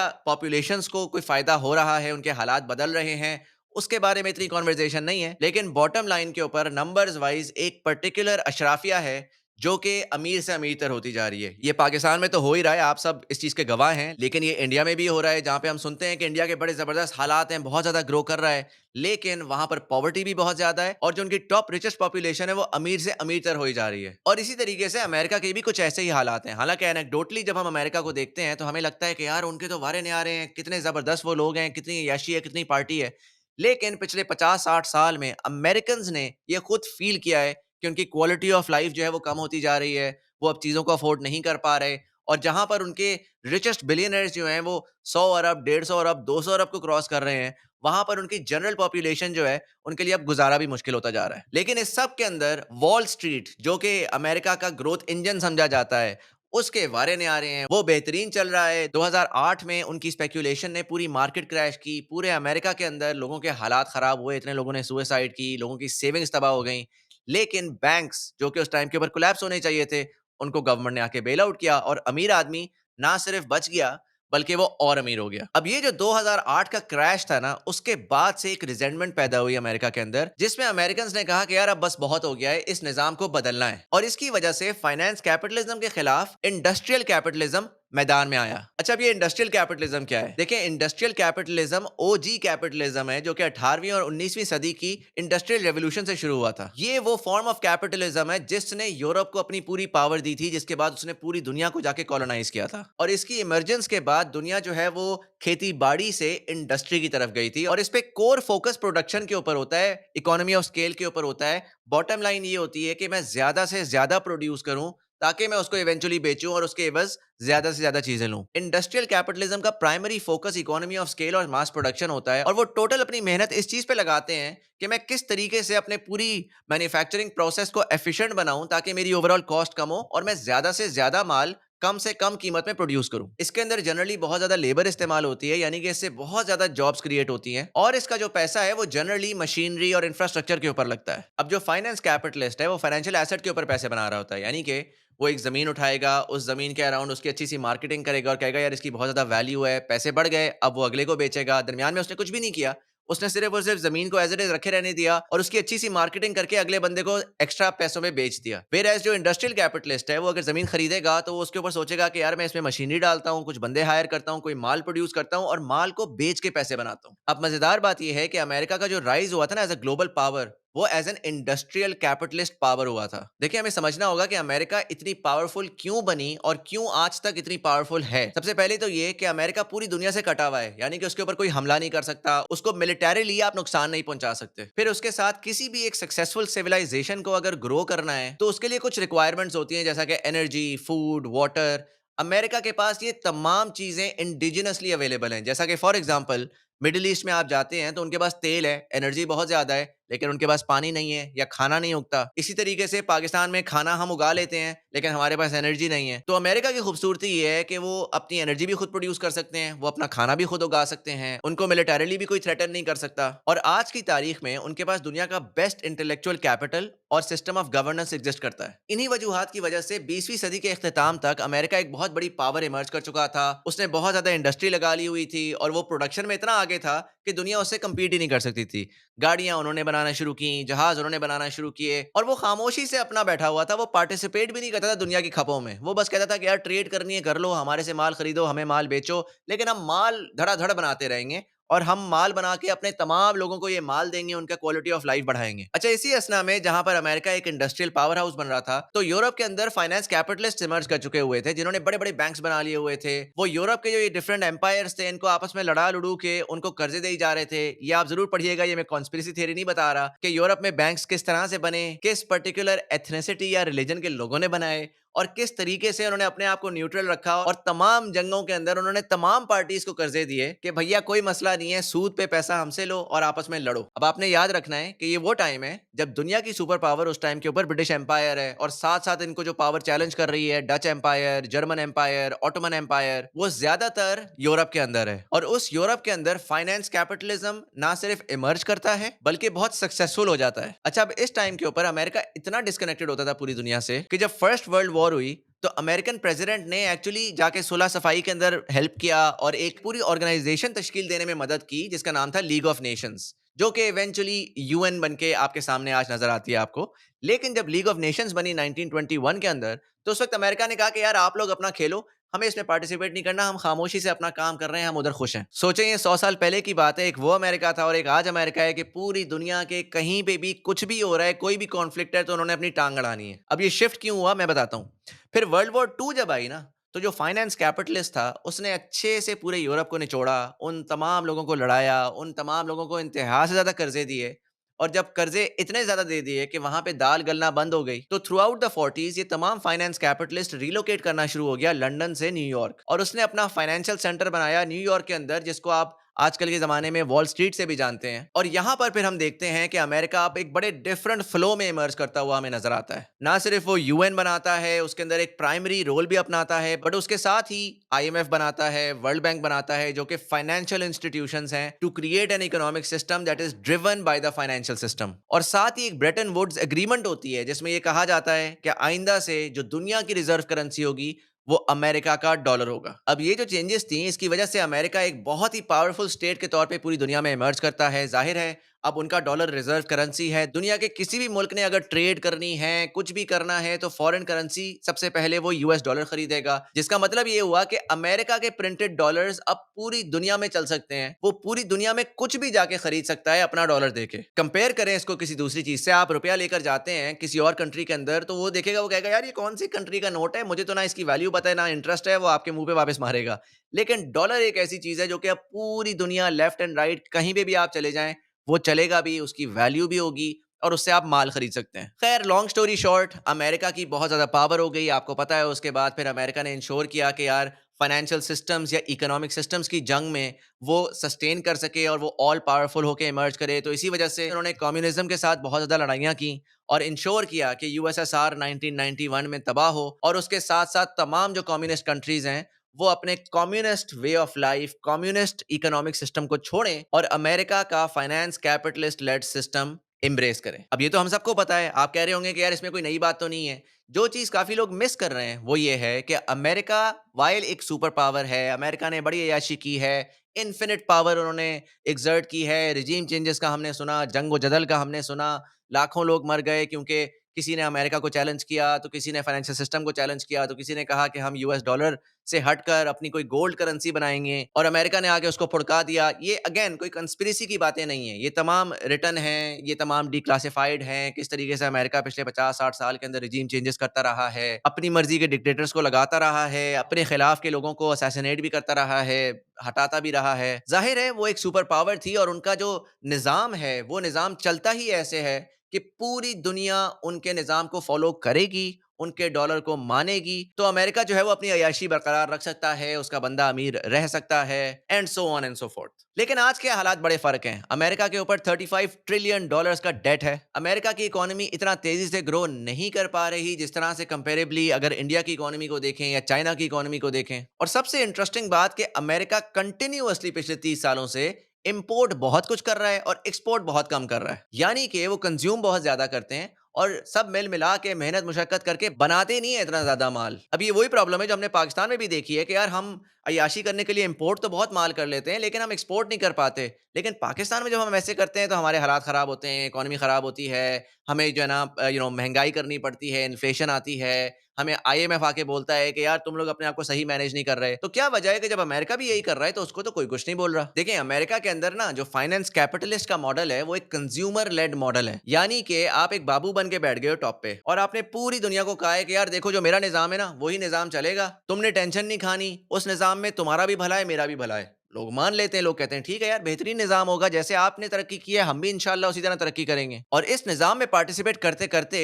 पॉपुलेशंस को कोई फ़ायदा हो रहा है, उनके हालात बदल रहे हैं, उसके बारे में इतनी कन्वर्सेशन नहीं है। लेकिन बॉटम लाइन के ऊपर नंबर्स वाइज़ एक पर्टिकुलर अशराफिया है, जो कि अमीर से अमीरतर होती जा रही है। ये पाकिस्तान में तो हो ही रहा है, आप सब इस चीज़ के गवाह हैं, लेकिन ये इंडिया में भी हो रहा है, जहाँ पे हम सुनते हैं कि इंडिया के बड़े ज़बरदस्त हालात हैं, बहुत ज़्यादा ग्रो कर रहा है, लेकिन वहाँ पर पॉवर्टी भी बहुत ज़्यादा है और जो उनकी टॉप रिचेस्ट पॉपुलेशन है, वो अमीर से अमीरतर होई जा रही है। और इसी तरीके से अमेरिका के भी कुछ ऐसे ही हालात हैं। हालाँकि एनेक्डोटली जब हम अमेरिका को देखते हैं, तो हमें लगता है कि यार उनके तो वारे न्यारे हैं, कितने ज़बरदस्त वो लोग हैं, कितनी यशी है, कितनी पार्टी है। लेकिन पिछले 50-60 साल में अमेरिकन्स ने ये खुद फ़ील किया है कि उनकी क्वालिटी ऑफ लाइफ़ जो है वो कम होती जा रही है, वो अब चीज़ों को अफ़ोर्ड नहीं कर पा रहे और जहाँ पर उनके रिचेस्ट बिलियनेयर्स जो हैं वो 100 अरब, 150 अरब, 200 अरब को क्रॉस कर रहे हैं, वहाँ पर उनकी जनरल पॉपुलेशन जो है, उनके लिए अब गुज़ारा भी मुश्किल होता जा रहा है। लेकिन इस सब के अंदर वॉल स्ट्रीट जो कि अमेरिका का ग्रोथ इंजन समझा जाता है, उसके वारे न्यारे हैं, वो बेहतरीन चल रहा है। 2008 में उनकी स्पेकुलेशन ने पूरी मार्केट क्रैश की, पूरे अमेरिका के अंदर लोगों के हालात ख़राब हुए, इतने लोगों ने सुसाइड की, लोगों की सेविंग्स तबाह हो गईं। लेकिन बैंक्स जो कि उस टाइम के ऊपर कोलैप्स होने चाहिए थे, उनको गवर्नमेंट ने आके बेल आउट किया और अमीर आदमी ना सिर्फ बच गया, बल्कि वो और अमीर हो गया। अब ये जो 2008 का क्रैश था ना, उसके बाद से एक रिजेंटमेंट पैदा हुई अमेरिका के अंदर, जिसमें अमेरिकन्स ने कहा कि यार अब बस बहुत हो गया है, इस निज़ाम को बदलना है। और इसकी वजह से फाइनेंस कैपिटलिज्म के खिलाफ इंडस्ट्रियल कैपिटलिज्म मैदान में आया। अच्छा, अब ये इंडस्ट्रियल कैपिटलिज्म क्या है? देखिए, इंडस्ट्रियल कैपिटलिज्म ओजी कैपिटलिज्म है, जो कि 18वीं और 19वीं सदी की इंडस्ट्रियल रेवोल्यूशन से शुरू हुआ था। ये वो फॉर्म ऑफ कैपिटलिज्म है जिसने यूरोप को अपनी पूरी पावर दी थी, जिसके बाद उसने पूरी दुनिया को जाके कॉलोनाइज किया था। और इसकी इमरजेंस के बाद दुनिया जो है वो खेती-बाड़ी से इंडस्ट्री की तरफ गई थी और इस पे कोर फोकस प्रोडक्शन के ऊपर होता है, इकोनॉमी ऑफ स्केल के ऊपर होता है। बॉटम लाइन ये होती है कि मैं ज़्यादा से ज़्यादा प्रोड्यूस करूँ ताकि मैं उसको इवेंचुअली बेचूं और उसके एवज ज्यादा से ज्यादा चीजें लूं। इंडस्ट्रियल कैपिटलिज्म का primary focus economy of scale और मास प्रोडक्शन होता है और वो टोटल अपनी मेहनत इस चीज पे लगाते हैं कि मैं किस तरीके से अपने पूरी मैन्युफैक्चरिंग प्रोसेस को एफिशिएंट बनाऊं ताकि मेरी ओवरऑल कॉस्ट कम हो और मैं ज्यादा से ज्यादा माल कम से कम कीमत में प्रोड्यूस करूं। इसके अंदर जनरली बहुत ज्यादा लेबर इस्तेमाल होती है, यानी कि इससे बहुत ज्यादा जॉब्स क्रिएट होती हैं और इसका जो पैसा है वो जनरली मशीनरी और इंफ्रास्ट्रक्चर के ऊपर लगता है। अब जो फाइनेंस कैपिटलिस्ट है वो फाइनेंशियल एसेट के ऊपर पैसे बना रहा होता है, यानी कि वो एक ज़मीन उठाएगा, उस ज़मीन के अराउंड उसकी अच्छी-सी मार्केटिंग करेगा और कहेगा यार इसकी बहुत ज़्यादा वैल्यू है, पैसे बढ़ गए, अब वो अगले को बेचेगा। दरमियान में उसने कुछ भी नहीं किया। उसने सिर्फ़ और सिर्फ़ ज़मीन को एज़ इट इज़ रखे रहने दिया और उसकी अच्छी-सी मार्केटिंग करके अगले बंदे को एक्स्ट्रा पैसों में बेच दिया। व्हेयरएज़ जो इंडस्ट्रियल कैपिटलिस्ट है, वो अगर ज़मीन खरीदेगा तो वो उसके ऊपर सोचेगा कि यार मैं इसमें मशीनरी डालता हूँ, कुछ बंदे हायर करता हूँ, कोई माल प्रोड्यूस करता हूँ और माल को बेच के पैसे बनाता हूँ। अब मज़ेदार बात ये है कि अमेरिका का जो राइज़ हुआ था ना एज़ अ ग्लोबल पावर, वो as an industrial capitalist power हुआ था। देखिए, हमें समझना होगा कि अमेरिका इतनी पावरफुल क्यों बनी और क्यों आज तक इतनी पावरफुल है। सबसे पहले तो ये कि अमेरिका पूरी दुनिया से कटा हुआ है, यानी कि उसके ऊपर कोई हमला नहीं कर सकता, उसको मिलिटरीली आप नुकसान नहीं पहुंचा सकते। फिर उसके साथ किसी भी एक सक्सेसफुल सिविलाइजेशन को अगर ग्रो करना है तो उसके लिए कुछ रिक्वायरमेंट्स होती हैं, जैसा कि एनर्जी, फूड, वाटर। अमेरिका के पास ये तमाम चीजें इंडिजिनसली अवेलेबल हैं। जैसा कि फॉर एग्जांपल मिडिल ईस्ट में आप जाते हैं तो उनके पास तेल है, एनर्जी बहुत ज्यादा है, लेकिन उनके पास पानी नहीं है या खाना नहीं उगता। इसी तरीके से पाकिस्तान में खाना हम उगा लेते हैं, लेकिन हमारे पास एनर्जी नहीं है। तो अमेरिका की खूबसूरती ये है कि वो अपनी एनर्जी भी खुद प्रोड्यूस कर सकते हैं, वो अपना खाना भी खुद उगा सकते हैं, उनको मिलिटरीली भी कोई थ्रेटन नहीं कर सकता। और आज की तारीख में उनके पास दुनिया का बेस्ट इंटेलेक्चुअल कैपिटल और सिस्टम ऑफ गवर्नेंस एग्जिस्ट करता है। इन्हीं वजूहात की वजह से 20वीं सदी के इख्तिताम तक अमेरिका एक बहुत बड़ी पावर इमर्ज कर चुका था। उसने बहुत ज्यादा इंडस्ट्री लगा ली हुई थी और वो प्रोडक्शन में इतना आगे था कि दुनिया उससे कम्पीट ही नहीं कर सकती थी। गाड़ियां उन्होंने बनाना शुरू की, जहाज उन्होंने बनाना शुरू किए और वो खामोशी से अपना बैठा हुआ था। वो पार्टिसिपेट भी नहीं करता था दुनिया की खपों में। वो बस कहता था कि यार ट्रेड करनी है कर लो, हमारे से माल खरीदो, हमें माल बेचो, लेकिन हम माल धड़ाधड़ बनाते रहेंगे और हम माल बना के अपने तमाम लोगों को ये माल देंगे, उनका क्वालिटी ऑफ लाइफ बढ़ाएंगे। अच्छा, इसी असना में जहां पर अमेरिका एक इंडस्ट्रियल पावर हाउस बन रहा था, तो यूरोप के अंदर फाइनेंस कैपिटलिस्ट इमर्ज कर चुके हुए थे, जिन्होंने बड़े बड़े बैंक्स बना लिए हुए थे। वो यूरोप के जो ये डिफरेंट एम्पायर्स थे, इनको आपस में लड़ा लुड़ू के उनको कर्जे दे जा रहे थे। ये आप जरूर पढ़िएगा, ये मैं कॉन्स्पिरेसी थ्योरी नहीं बता रहा कि यूरोप में बैंक्स किस तरह से बने, किस पर्टिकुलर एथनिसिटी या रिलीजन के लोगों ने बनाए और किस तरीके से उन्होंने अपने आप को न्यूट्रल रखा और तमाम जंगों के अंदर उन्होंने तमाम पार्टीज को कर्जे दिए कि भैया कोई मसला नहीं है, सूद पे पैसा हमसे लो और आपस में लड़ो। अब आपने याद रखना है कि ये वो टाइम है जब दुनिया की सुपर पावर उस टाइम के ऊपर ब्रिटिश एम्पायर है, और साथ साथ इनको जो पावर चैलेंज कर रही है Dutch empire, German empire, Ottoman empire, वो ज्यादातर यूरोप के अंदर है। और उस यूरोप के अंदर फाइनेंस कैपिटलिज्म ना सिर्फ इमर्ज करता है बल्कि बहुत सक्सेसफुल हो जाता है। अच्छा, अब इस टाइम के ऊपर अमेरिका इतना डिस्कनेक्टेड होता था पूरी दुनिया से कि जब फर्स्ट वर्ल्ड वॉर हुई तो अमेरिकन प्रेसिडेंट ने एक्चुअली जाके सुलह सफाई के अंदर हेल्प किया और एक पूरी ऑर्गेनाइजेशन तश्कील देने में मदद की जिसका नाम था लीग ऑफ नेशंस, जो कि इवेंचुअली यूएन बन के आपके सामने आज नजर आती है आपको। लेकिन जब लीग ऑफ नेशंस बनी 1921 के अंदर, तो उस वक्त अमेरिका ने कहा कि यार आप लोग अपना खेलो, हमें इसमें पार्टिसिपेट नहीं करना, हम खामोशी से अपना काम कर रहे हैं, हम उधर खुश हैं। सोचें ये 100 साल पहले की बात है, एक वो अमेरिका था और एक आज अमेरिका है कि पूरी दुनिया के कहीं पे भी कुछ भी हो रहा है, कोई भी कॉन्फ्लिक्ट है तो उन्होंने अपनी टांग अड़ानी है। अब ये शिफ्ट क्यों हुआ मैं बताता हूँ। फिर वर्ल्ड वॉर टू जब आई ना, तो जो फाइनेंस कैपिटलिस्ट था उसने अच्छे से पूरे यूरोप को निचोड़ा, उन तमाम लोगों को लड़ाया, उन तमाम लोगों को इंतहा से ज्यादा कर्जे दिए। और जब कर्जे इतने ज्यादा दे दिए कि वहां पे दाल गलना बंद हो गई, तो थ्रू आउट द 40s ये तमाम फाइनेंस कैपिटलिस्ट रिलोकेट करना शुरू हो गया लंदन से न्यूयॉर्क, और उसने अपना फाइनेंशियल सेंटर बनाया न्यूयॉर्क के अंदर, जिसको आप आजकल के ज़माने में वॉल स्ट्रीट से भी जानते हैं। और यहाँ पर फिर हम देखते हैं कि अमेरिका अब एक बड़े डिफरेंट फ्लो में इमर्ज करता हुआ हमें नजर आता है। ना सिर्फ वो यूएन बनाता है, उसके अंदर एक प्राइमरी रोल भी अपनाता है, बट उसके साथ ही आईएमएफ बनाता है, वर्ल्ड बैंक बनाता है, जो कि फाइनेंशियल इंस्टीट्यूशंस हैं to create an economic system that is driven by the financial system. और साथ ही एक ब्रेटन वुड्स एग्रीमेंट होती है जिसमें यह कहा जाता है कि आइंदा से जो दुनिया की रिजर्व करेंसी होगी वो अमेरिका का डॉलर होगा। अब ये जो चेंजेस थी इसकी वजह से अमेरिका एक बहुत ही पावरफुल स्टेट के तौर पे पूरी दुनिया में इमर्ज करता है। जाहिर है अब उनका डॉलर रिजर्व करेंसी है। दुनिया के किसी भी मुल्क ने अगर ट्रेड करनी है, कुछ भी करना है, तो फॉरेन करेंसी सबसे पहले वो यूएस डॉलर खरीदेगा, जिसका मतलब ये हुआ कि अमेरिका के प्रिंटेड डॉलर्स अब पूरी दुनिया में चल सकते हैं। वो पूरी दुनिया में कुछ भी जाके खरीद सकता है अपना डॉलर देके। कंपेयर करें इसको किसी दूसरी चीज से, आप रुपया लेकर जाते हैं किसी और कंट्री के अंदर तो वो देखेगा, वो कहेगा यार ये कौन सी कंट्री का नोट है, मुझे तो ना इसकी वैल्यू पता है ना इंटरेस्ट है, वो आपके मुंह पे वापस मारेगा। लेकिन डॉलर एक ऐसी चीज है जो कि अब पूरी दुनिया लेफ्ट एंड राइट कहीं पे भी आप चले जाएं वो चलेगा भी, उसकी वैल्यू भी होगी और उससे आप माल खरीद सकते हैं। खैर लॉन्ग स्टोरी शॉर्ट, अमेरिका की बहुत ज्यादा पावर हो गई आपको पता है। उसके बाद फिर अमेरिका ने इंश्योर किया कि यार फाइनेंशियल सिस्टम्स या इकोनॉमिक सिस्टम्स की जंग में वो सस्टेन कर सके और वो ऑल पावरफुल होकर इमर्ज करे। तो इसी वजह से उन्होंने कम्युनिज्म के साथ बहुत ज्यादा लड़ाइयाँ की और इंश्योर किया कि यूएसएसआर 1991 में तबाह हो, और उसके साथ साथ तमाम जो कम्युनिस्ट कंट्रीज हैं वो अपने communist way of life, communist economic system को छोड़ें और अमेरिका का finance capitalist led system embrace करें। अब ये तो हम सबको पता है। आप कह रहे होंगे कि यार इसमें कोई नई बात तो नहीं है। जो चीज काफी लोग मिस कर रहे हैं वो ये है कि अमेरिका वाइल एक सुपर पावर है, अमेरिका ने बड़ी अय्याशी की है, इन्फिनिट पावर उन्होंने एग्जर्ट की है। रिजीम चेंजेस का हमने सुना, जंग जदल का हमने सुना, लाखों लोग मर गए क्योंकि किसी ने अमेरिका को चैलेंज किया, तो किसी ने फाइनेंशियल सिस्टम को चैलेंज किया, तो किसी ने कहा कि हम यूएस डॉलर से हटकर अपनी कोई गोल्ड करेंसी बनाएंगे, और अमेरिका ने आके उसको फुड़का दिया। ये अगेन कोई कंस्पिरेसी की बातें नहीं है, ये तमाम रिटर्न हैं, ये तमाम डिक्लासिफाइड हैं, किस तरीके से अमेरिका पिछले 50-60 साल के अंदर रिजीम चेंजेस करता रहा है, अपनी मर्जी के डिक्टेटर्स को लगाता रहा है, अपने खिलाफ के लोगों को असैसिनेट भी करता रहा है, हटाता भी रहा है। जाहिर है वो एक सुपर पावर थी और उनका जो निज़ाम है वो निज़ाम चलता ही ऐसे है कि पूरी दुनिया उनके निज़ाम को फॉलो करेगी, उनके डॉलर को मानेगी, तो अमेरिका जो है वो अपनी अय्याशी बरकरार रख सकता है, उसका बंदा अमीर रह सकता है, and so on and so fourth. लेकिन आज के हालात बड़े फर्क हैं। अमेरिका के ऊपर 35 ट्रिलियन डॉलर्स का डेट है। अमेरिका की इकोनॉमी इतना तेजी से ग्रो नहीं कर पा रही जिस तरह से कंपेरेबली अगर इंडिया की इकोनॉमी को देखें या चाइना की इकोनॉमी को देखें। और सबसे इंटरेस्टिंग बात कि अमेरिका कंटिन्यूअसली पिछले 30 सालों से इंपोर्ट बहुत कुछ कर रहा है और एक्सपोर्ट बहुत कम कर रहा है। यानी कि वो कंज्यूम बहुत ज्यादा करते हैं और सब मिल मिला के मेहनत मुशक्कत करके बनाते नहीं है इतना ज्यादा माल। अब ये वही प्रॉब्लम है जो हमने पाकिस्तान में भी देखी है कि यार हम अय्याशी करने के लिए इंपोर्ट तो बहुत माल कर लेते हैं लेकिन हम एक्सपोर्ट नहीं कर पाते। लेकिन पाकिस्तान में जब हम ऐसे करते हैं तो हमारे हालात खराब होते हैं, इकोनॉमी खराब होती है, हमें जो है ना महंगाई करनी पड़ती है, इन्फ्लेशन आती है, हमें आईएमएफ आके बोलता है कि यार तुम लोग अपने आप को सही मैनेज नहीं कर रहे। तो क्या वजह है कि जब अमेरिका भी यही कर रहा है तो उसको तो कोई कुछ नहीं बोल रहा। देखिए अमेरिका के अंदर ना जो फाइनेंस कैपिटलिस्ट का मॉडल है वो एक कंज्यूमर लेड मॉडल है। यानी कि आप एक बाबू बन के बैठ गए हो टॉप पे और आपने पूरी दुनिया को कहा है कि यार देखो जो मेरा निजाम है ना वही निजाम चलेगा, तुमने टेंशन नहीं खानी, उस निजाम में तुम्हारा भी भला है मेरा भी भला है। लोग मान लेते हैं, लोग कहते हैं ठीक है यार बेहतरीन निजाम होगा, जैसे आपने तरक्की की है हम भी इंशाल्लाह उसी तरह तरक्की करेंगे। और इस निजाम में पार्टिसिपेट करते करते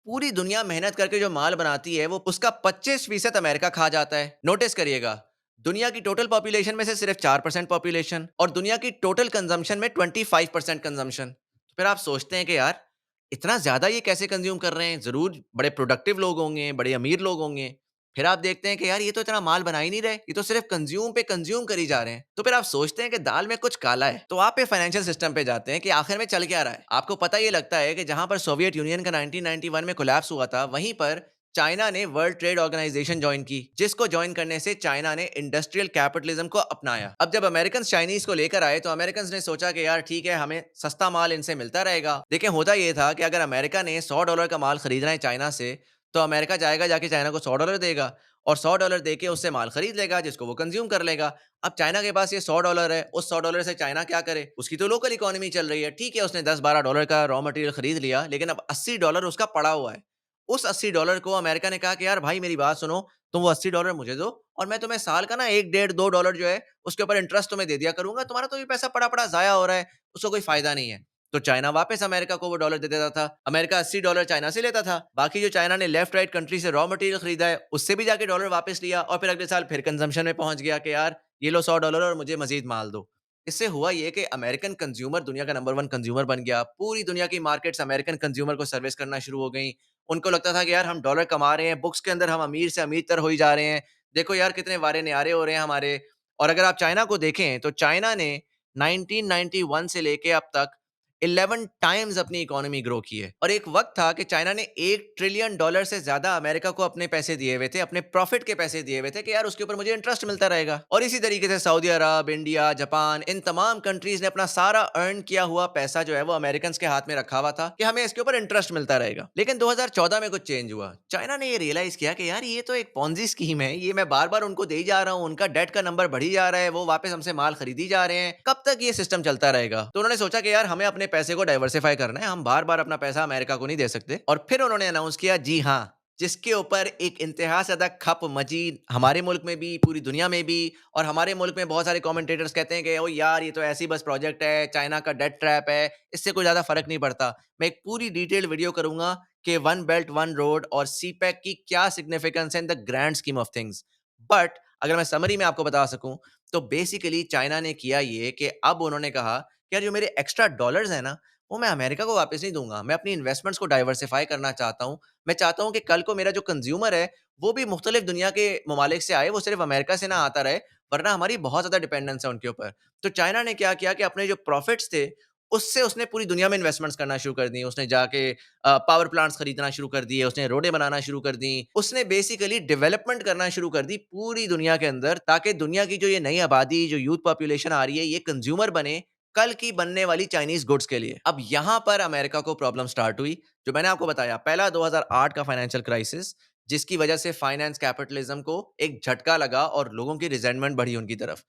पूरी दुनिया मेहनत करके जो माल बनाती है, वो उसका 25% अमेरिका खा जाता है। नोटिस करिएगा, दुनिया की टोटल पॉपुलेशन में से सिर्फ 4% पॉपुलेशन और दुनिया की टोटल कंजम्पशन में 25% कंजम्पशन। तो फिर आप सोचते हैं कि यार, इतना ज़्यादा ये कैसे कंज़्यूम कर रहे हैं? ज़रूर बड़े प्रोडक्टिव लोग होंगे, बड़े अमीर लोग होंगे। फिर आप देखते हैं कि यार, ये तो इतना माल बना ही नहीं रहे, ये तो सिर्फ कंज़्यूम पे कंज़्यूम करी जा रहे हैं। तो फिर आप सोचते हैं कि दाल में कुछ काला है। तो आप ये फाइनेंशियल सिस्टम पे जाते हैं कि आखिर में चल क्या रहा है? आपको पता ये लगता है कि जहाँ पर सोवियत यूनियन का 1991 में कोलैप्स हुआ था, वहीं पर चाइना ने वर्ल्ड ट्रेड ऑर्गेनाइजेशन ज्वाइन की, जिसको ज्वाइन करने से चाइना ने इंडस्ट्रियल कैपिटलिज्म को अपनाया। अब जब अमेरिकन चाइनीज को लेकर आए, तो अमेरिकन ने सोचा कि यार ठीक है, हमें सस्ता माल इनसे मिलता रहेगा। देखिए, होता ये था कि अगर अमेरिका ने $100 का माल खरीदना है चाइना से, तो अमेरिका जाएगा, जाके चाइना को $100 देगा और $100 देके उससे माल खरीद लेगा, जिसको वो कंज्यूम कर लेगा। अब चाइना के पास ये $100 है, उस $100 से चाइना क्या करे? उसकी तो लोकल इकोनॉमी चल रही है। ठीक है, उसने $10-12 का रॉ मटेरियल खरीद लिया, लेकिन अब $80 उसका पड़ा हुआ है। उस $80 को अमेरिका ने कहा कि यार भाई, मेरी बात सुनो, तुम वो $80 मुझे दो और मैं तुम्हें साल का ना 1 डेढ़ $2 जो है, उसके ऊपर इंटरेस्ट तुम्हें दे दिया करूँगा। तुम्हारा तो ये पैसा पड़ा-पड़ा ज़ाया हो रहा है, उसका कोई फ़ायदा नहीं है। तो चाइना वापस अमेरिका को वो डॉलर दे देता था। अमेरिका $80 चाइना से लेता था। बाकी जो चाइना ने लेफ्ट राइट कंट्री से रॉ मटेरियल खरीदा है, उससे भी जाके डॉलर वापस लिया और फिर अगले साल फिर कंजम्पशन में पहुँच गया कि यार, ये लो $100 और मुझे मज़ीद माल दो। इससे हुआ ये कि अमेरिकन कंज्यूमर दुनिया का नंबर 1 कंज्यूमर बन गया। पूरी दुनिया की मार्केट्स अमेरिकन कंज्यूमर को सर्विस करना शुरू हो गईं। उनको लगता था कि यार, हम डॉलर कमा रहे हैं, बुक्स के अंदर हम अमीर से अमीर-तर होई जा रहे हैं। देखो यार, कितने वारे-न्यारे हो रहे हैं हमारे। और अगर आप चाइना को देखें, तो चाइना ने 1991 से लेके अब तक 11 टाइम्स अपनी इकोनॉमी ग्रो की है। और एक वक़्त था कि चाइना ने $1 ट्रिलियन से ज़्यादा अमेरिका को अपने पैसे दिए हुए थे, अपने प्रॉफिट के पैसे दिए हुए थे कि यार, उसके ऊपर मुझे इंटरेस्ट मिलता रहेगा। और इसी तरीके से सऊदी अरब, इंडिया, जापान, इन तमाम कंट्रीज़ ने अपना सारा अर्न किया हुआ पैसा जो है, वो अमेरिकन्स के हाथ में रखा हुआ था कि हमें इसके ऊपर इंटरेस्ट मिलता रहेगा। लेकिन 2014 में कुछ चेंज हुआ। चाइना ने ये रियलाइज़ किया कि यार, ये तो एक पोंज़ी स्कीम है, ये मैं बार-बार उनको दे ही जा रहा हूँ, उनका डेट का नंबर बढ़ी जा रहा है, वो वापस हमसे माल खरीदी जा रहे हैं, कब तक ये सिस्टम चलता रहेगा? तो उन्होंने सोचा कि यार, हमें अपने पैसे को डाइवर्सिफ़ाई करना है, हम बार-बार अपना पैसा अमेरिका को नहीं दे सकते। और फिर उन्होंने अनाउंस किया, जी हाँ, जिसके ऊपर एक इंतहा से ज़्यादा खप मची हमारे मुल्क में भी, पूरी दुनिया में भी। और हमारे मुल्क में बहुत सारे कमेंटेटर्स कहते हैं कि ओ यार, ये तो ऐसी बस प्रोजेक्ट है, चाइना का डेट ट्रैप है, इससे कोई ज़्यादा फ़र्क नहीं पड़ता। मैं एक पूरी डिटेल्ड वीडियो करूँगा कि वन बेल्ट वन रोड और सीपेक की क्या सिग्निफिकेंस है in the grand scheme of things. But अगर मैं समरी में आपको बता सकूँ, तो बेसिकली चाइना ने किया ये कि अब उन्होंने कहा कि यार, जो मेरे एक्स्ट्रा डॉलर्स हैं ना, वो मैं अमेरिका को वापस नहीं दूँगा। मैं अपनी इन्वेस्टमेंट्स को डाइवर्सिफ़ाई करना चाहता हूँ। मैं चाहता हूँ कि कल को मेरा जो कंज़्यूमर है, वो भी मुख्तलिफ दुनिया के ममालिक से आए, वो सिर्फ़ अमेरिका से ना आता रहे, वरना हमारी बहुत ज़्यादा डिपेंडेंस है उनके ऊपर। तो चाइना ने क्या किया कि अपने जो प्रॉफ़िट्स थे, उससे उसने पूरी दुनिया में इन्वेस्टमेंट्स करना शुरू कर दी। उसने जाके पावर प्लांट्स खरीदना शुरू कर दिए, उसने रोडें बनाना शुरू कर दी। उसने बेसिकली डेवलपमेंट करना शुरू कर दी पूरी दुनिया के अंदर, ताकि दुनिया की जो ये नई आबादी, जो यूथ पॉपुलेशन आ रही है, ये कंज़्यूमर बने कल की बनने वाली चाइनीज़ गुड्स के लिए। अब यहाँ पर अमेरिका को प्रॉब्लम स्टार्ट हुई, जो मैंने आपको बताया। पहला 2008 का फाइनेंशियल क्राइसिस, जिसकी वजह से फाइनेंस कैपिटलिज्म को एक झटका लगा और लोगों की रिजेंटमेंट बढ़ी उनकी तरफ।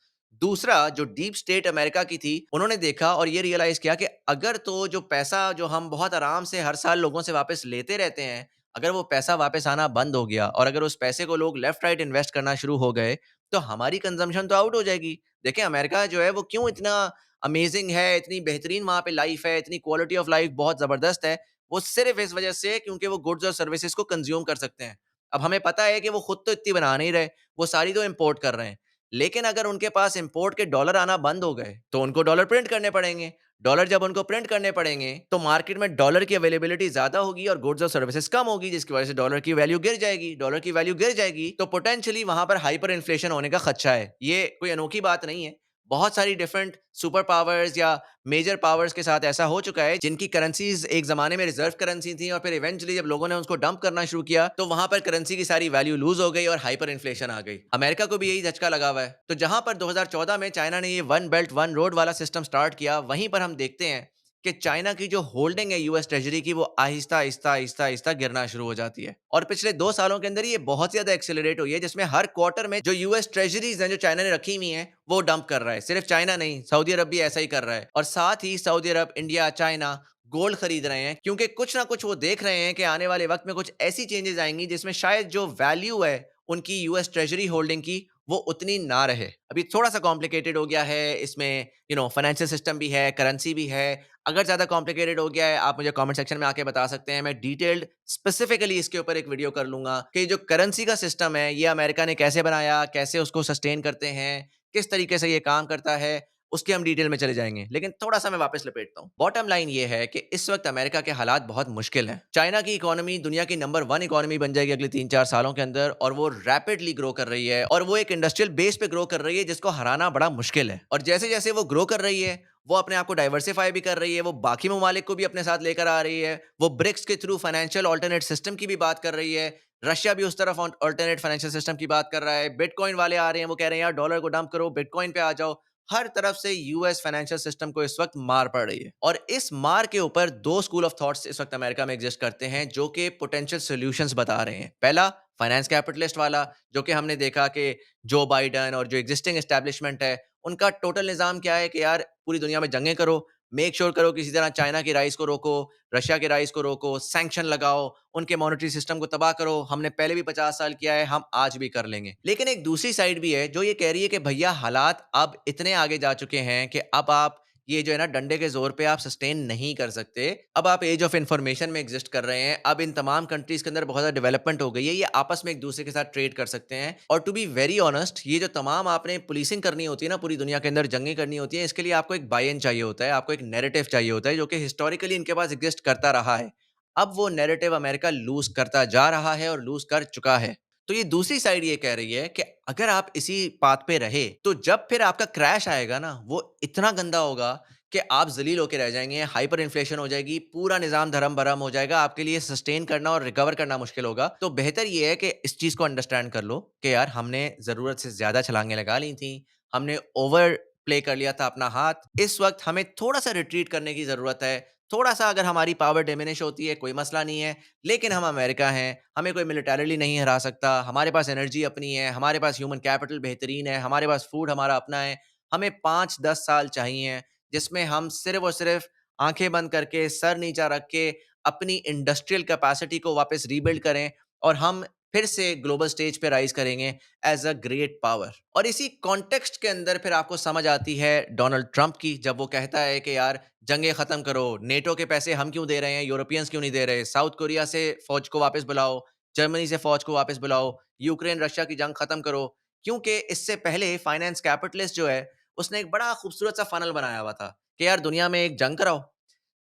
दूसरा, जो डीप स्टेट अमेरिका की थी, उन्होंने देखा और ये रियलाइज़ किया कि अगर तो जो पैसा जो हम बहुत आराम से हर साल लोगों से वापस लेते रहते हैं, अगर वो पैसा वापस आना बंद हो गया और अगर उस पैसे को लोग लेफ्ट राइट इन्वेस्ट करना शुरू हो गए, तो हमारी कंज़म्पशन तो आउट हो जाएगी। देखें, अमेरिका जो है, वो क्यों इतना अमेज़िंग है, इतनी बेहतरीन वहाँ पे लाइफ़ है, इतनी क्वालिटी ऑफ लाइफ़ बहुत ज़बरदस्त है, वो सिर्फ़ इस वजह से क्योंकि वो गुड्स और सर्विसेज़ को कंज़्यूम कर सकते हैं। अब हमें पता है कि वो खुद तो इतनी बना नहीं रहे, वो सारी तो इम्पोर्ट कर रहे हैं। लेकिन अगर उनके पास इम्पोर्ट के डॉलर आना बंद हो गए, तो उनको डॉलर प्रिंट करने पड़ेंगे। डॉलर जब उनको प्रिंट करने पड़ेंगे, तो मार्केट में डॉलर की अवेलेबिलिटी ज़्यादा होगी और गुड्स और सर्विसेज़ कम होगी, जिसकी वजह से डॉलर की वैल्यू गिर जाएगी। डॉलर की वैल्यू गिर जाएगी, तो पोटेंशियली वहाँ पर हाइपर इन्फ्लेशन होने का खदशा है। ये कोई अनोखी बात नहीं है। बहुत सारी डिफरेंट सुपर पावर्स या मेजर पावर्स के साथ ऐसा हो चुका है, जिनकी करेंसीज़ एक ज़माने में रिज़र्व करेंसी थी और फिर इवेंचुअली जब लोगों ने उसको डंप करना शुरू किया, तो वहाँ पर करेंसी की सारी वैल्यू लूज़ हो गई और हाइपर इन्फ्लेशन आ गई। अमेरिका को भी यही झटका लगा हुआ है। तो जहाँ पर 2014 में चाइना ने ये वन बेल्ट वन रोड वाला सिस्टम स्टार्ट किया, वहीं पर हम देखते हैं कि चाइना की जो होल्डिंग है यूएस ट्रेजरी की, वो आहिस्ता, आहिस्ता, आहिस्ता, आहिस्ता गिरना शुरू हो जाती है। और पिछले 2 सालों के अंदर ये बहुत ज़्यादा एक्सेलरेट हुई है, जिसमें हर क्वार्टर में जो यूएस ट्रेजरीज़ हैं, जो चाइना ने रखी हुई हैं, वो डंप कर रहा है। सिर्फ चाइना नहीं, सऊदी अरब भी ऐसा ही कर रहा है। और साथ ही सऊदी अरब, इंडिया, चाइना गोल्ड खरीद रहे हैं, क्योंकि कुछ ना कुछ वो देख रहे हैं कि आने वाले वक़्त में कुछ ऐसी चेंजेज़ आएँगी, जिसमें शायद जो वैल्यू है उनकी यूएस ट्रेजरी होल्डिंग की, वो उतनी ना रहे। अभी थोड़ा-सा कॉम्प्लिकेटेड हो गया है, इसमें फाइनेंशियल सिस्टम भी है, करेंसी भी है। अगर ज़्यादा कॉम्प्लिकेटेड हो गया है, आप मुझे कमेंट सेक्शन में आके बता सकते हैं, मैं डिटेल्ड स्पेसिफिकली इसके ऊपर एक वीडियो कर लूँगा कि जो करेंसी का सिस्टम है, ये अमेरिका ने कैसे बनाया, कैसे उसको सस्टेन करते हैं, किस तरीके से ये काम करता है, उसके हम डिटेल में चले जाएँगे। लेकिन थोड़ा-सा मैं वापस लपेटता हूँ। बॉटम लाइन ये है कि इस वक़्त अमेरिका के हालात बहुत मुश्किल हैं। चाइना की इकोनॉमी दुनिया की नंबर 1 इकोनॉमी बन जाएगी अगले 3-4 सालों के अंदर और वो रैपिडली ग्रो कर रही है और वो एक इंडस्ट्रियल बेस पे ग्रो कर रही है जिसको हराना बड़ा मुश्किल है। और जैसे-जैसे वो ग्रो कर रही है, वो अपने आप को डाइवर्सिफ़ाई भी कर रही है, वो बाकी ममालिक को भी अपने साथ लेकर आ रही है, वो ब्रिक्स के थ्रू फाइनेंशियल अल्टरनेट सिस्टम की भी बात कर रही है। रशिया भी उस तरफ अल्टरनेट फाइनेंशियल सिस्टम की बात कर रहा है। बिटकॉइन वाले आ रहे हैं, वो कह रहे हैं यार डॉलर को डंप करो, बिटकॉइन पे आ जाओ। हर तरफ से यूएस फाइनेंशियल सिस्टम को इस वक्त मार पड़ रही है और इस मार के ऊपर दो स्कूल ऑफ थॉट्स इस वक्त अमेरिका में एग्जिस्ट करते हैं जो कि पोटेंशियल सॉल्यूशंस बता रहे हैं। पहला फाइनेंस कैपिटलिस्ट वाला, जो कि हमने देखा कि जो बाइडन और जो एग्जिस्टिंग एस्टेब्लिशमेंट है उनका टोटल निजाम क्या है कि यार पूरी दुनिया में जंगें करो, मेक श्योर करो किसी तरह चाइना की राइस को रोको, रशिया के राइस को रोको, सैंक्शन लगाओ, उनके मॉनेटरी सिस्टम को तबाह करो। हमने पहले भी 50 साल किया है, हम आज भी कर लेंगे। लेकिन एक दूसरी साइड भी है जो ये कह रही है कि भैया हालात अब इतने आगे जा चुके हैं कि अब आप ये जो है ना डंडे के जोर पे आप सस्टेन नहीं कर सकते। अब आप एज ऑफ इंफॉर्मेशन में एग्जिस्ट कर रहे हैं। अब इन तमाम कंट्रीज के अंदर बहुत ज़्यादा डेवलपमेंट हो गई है, ये आपस में एक दूसरे के साथ ट्रेड कर सकते हैं। और टू बी वेरी ऑनेस्ट, ये जो तमाम आपने पुलिसिंग करनी होती है ना, पूरी दुनिया के अंदर जंगें करनी होती है, इसके लिए आपको एक बाय इन चाहिए होता है, आपको एक नैरेटिव चाहिए होता है जो कि हिस्टोरिकली इनके पास एग्जिस्ट करता रहा है। अब वो नैरेटिव अमेरिका लूज़ करता जा रहा है और लूज़ कर चुका है। तो ये दूसरी साइड ये कह रही है कि अगर आप इसी पाथ पे रहे, तो जब फिर आपका क्रैश आएगा ना, वो इतना गंदा होगा कि आप ज़लील होके रह जाएँगे, हाइपर इन्फ्लेशन हो जाएगी, पूरा निज़ाम धर्म-भरम हो जाएगा, आपके लिए सस्टेन करना और रिकवर करना मुश्किल होगा। तो बेहतर ये है कि इस चीज़ को अंडरस्टैंड कर लो कि यार हमने ज़रूरत से ज़्यादा छलांगें लगा ली थी, हमने ओवर प्ले कर लिया था अपना हाथ। इस वक़्त हमें थोड़ा-सा रिट्रीट करने की ज़रूरत है। थोड़ा-सा अगर हमारी पावर डिमिनिश होती है, कोई मसला नहीं है, लेकिन हम अमेरिका हैं, हमें कोई मिलिटरीली नहीं हरा सकता, हमारे पास एनर्जी अपनी है, हमारे पास ह्यूमन कैपिटल बेहतरीन है, हमारे पास फूड हमारा अपना है। हमें 5-10 साल चाहिए, जिसमें हम सिर्फ़ और सिर्फ़ आँखें बंद करके, सर नीचा रख के, अपनी इंडस्ट्रियल कैपेसिटी को वापस रीबिल्ड करें और हम फिर से ग्लोबल स्टेज पे राइज़ करेंगे एज़ अ ग्रेट पावर। और इसी कॉन्टेक्स्ट के अंदर फिर आपको समझ आती है डोनाल्ड ट्रंप की, जब वो कहता है कि यार जंगें ख़त्म करो, नेटो के पैसे हम क्यों दे रहे हैं, यूरोपियंस क्यों नहीं दे रहे, साउथ कोरिया से फ़ौज को वापस बुलाओ, जर्मनी से फ़ौज को वापस बुलाओ, यूक्रेन रशिया की जंग ख़त्म करो। क्योंकि इससे पहले फाइनेंस कैपिटलिस्ट जो है, उसने एक बड़ा खूबसूरत सा फ़नल बनाया हुआ था कि यार दुनिया में एक जंग कराओ,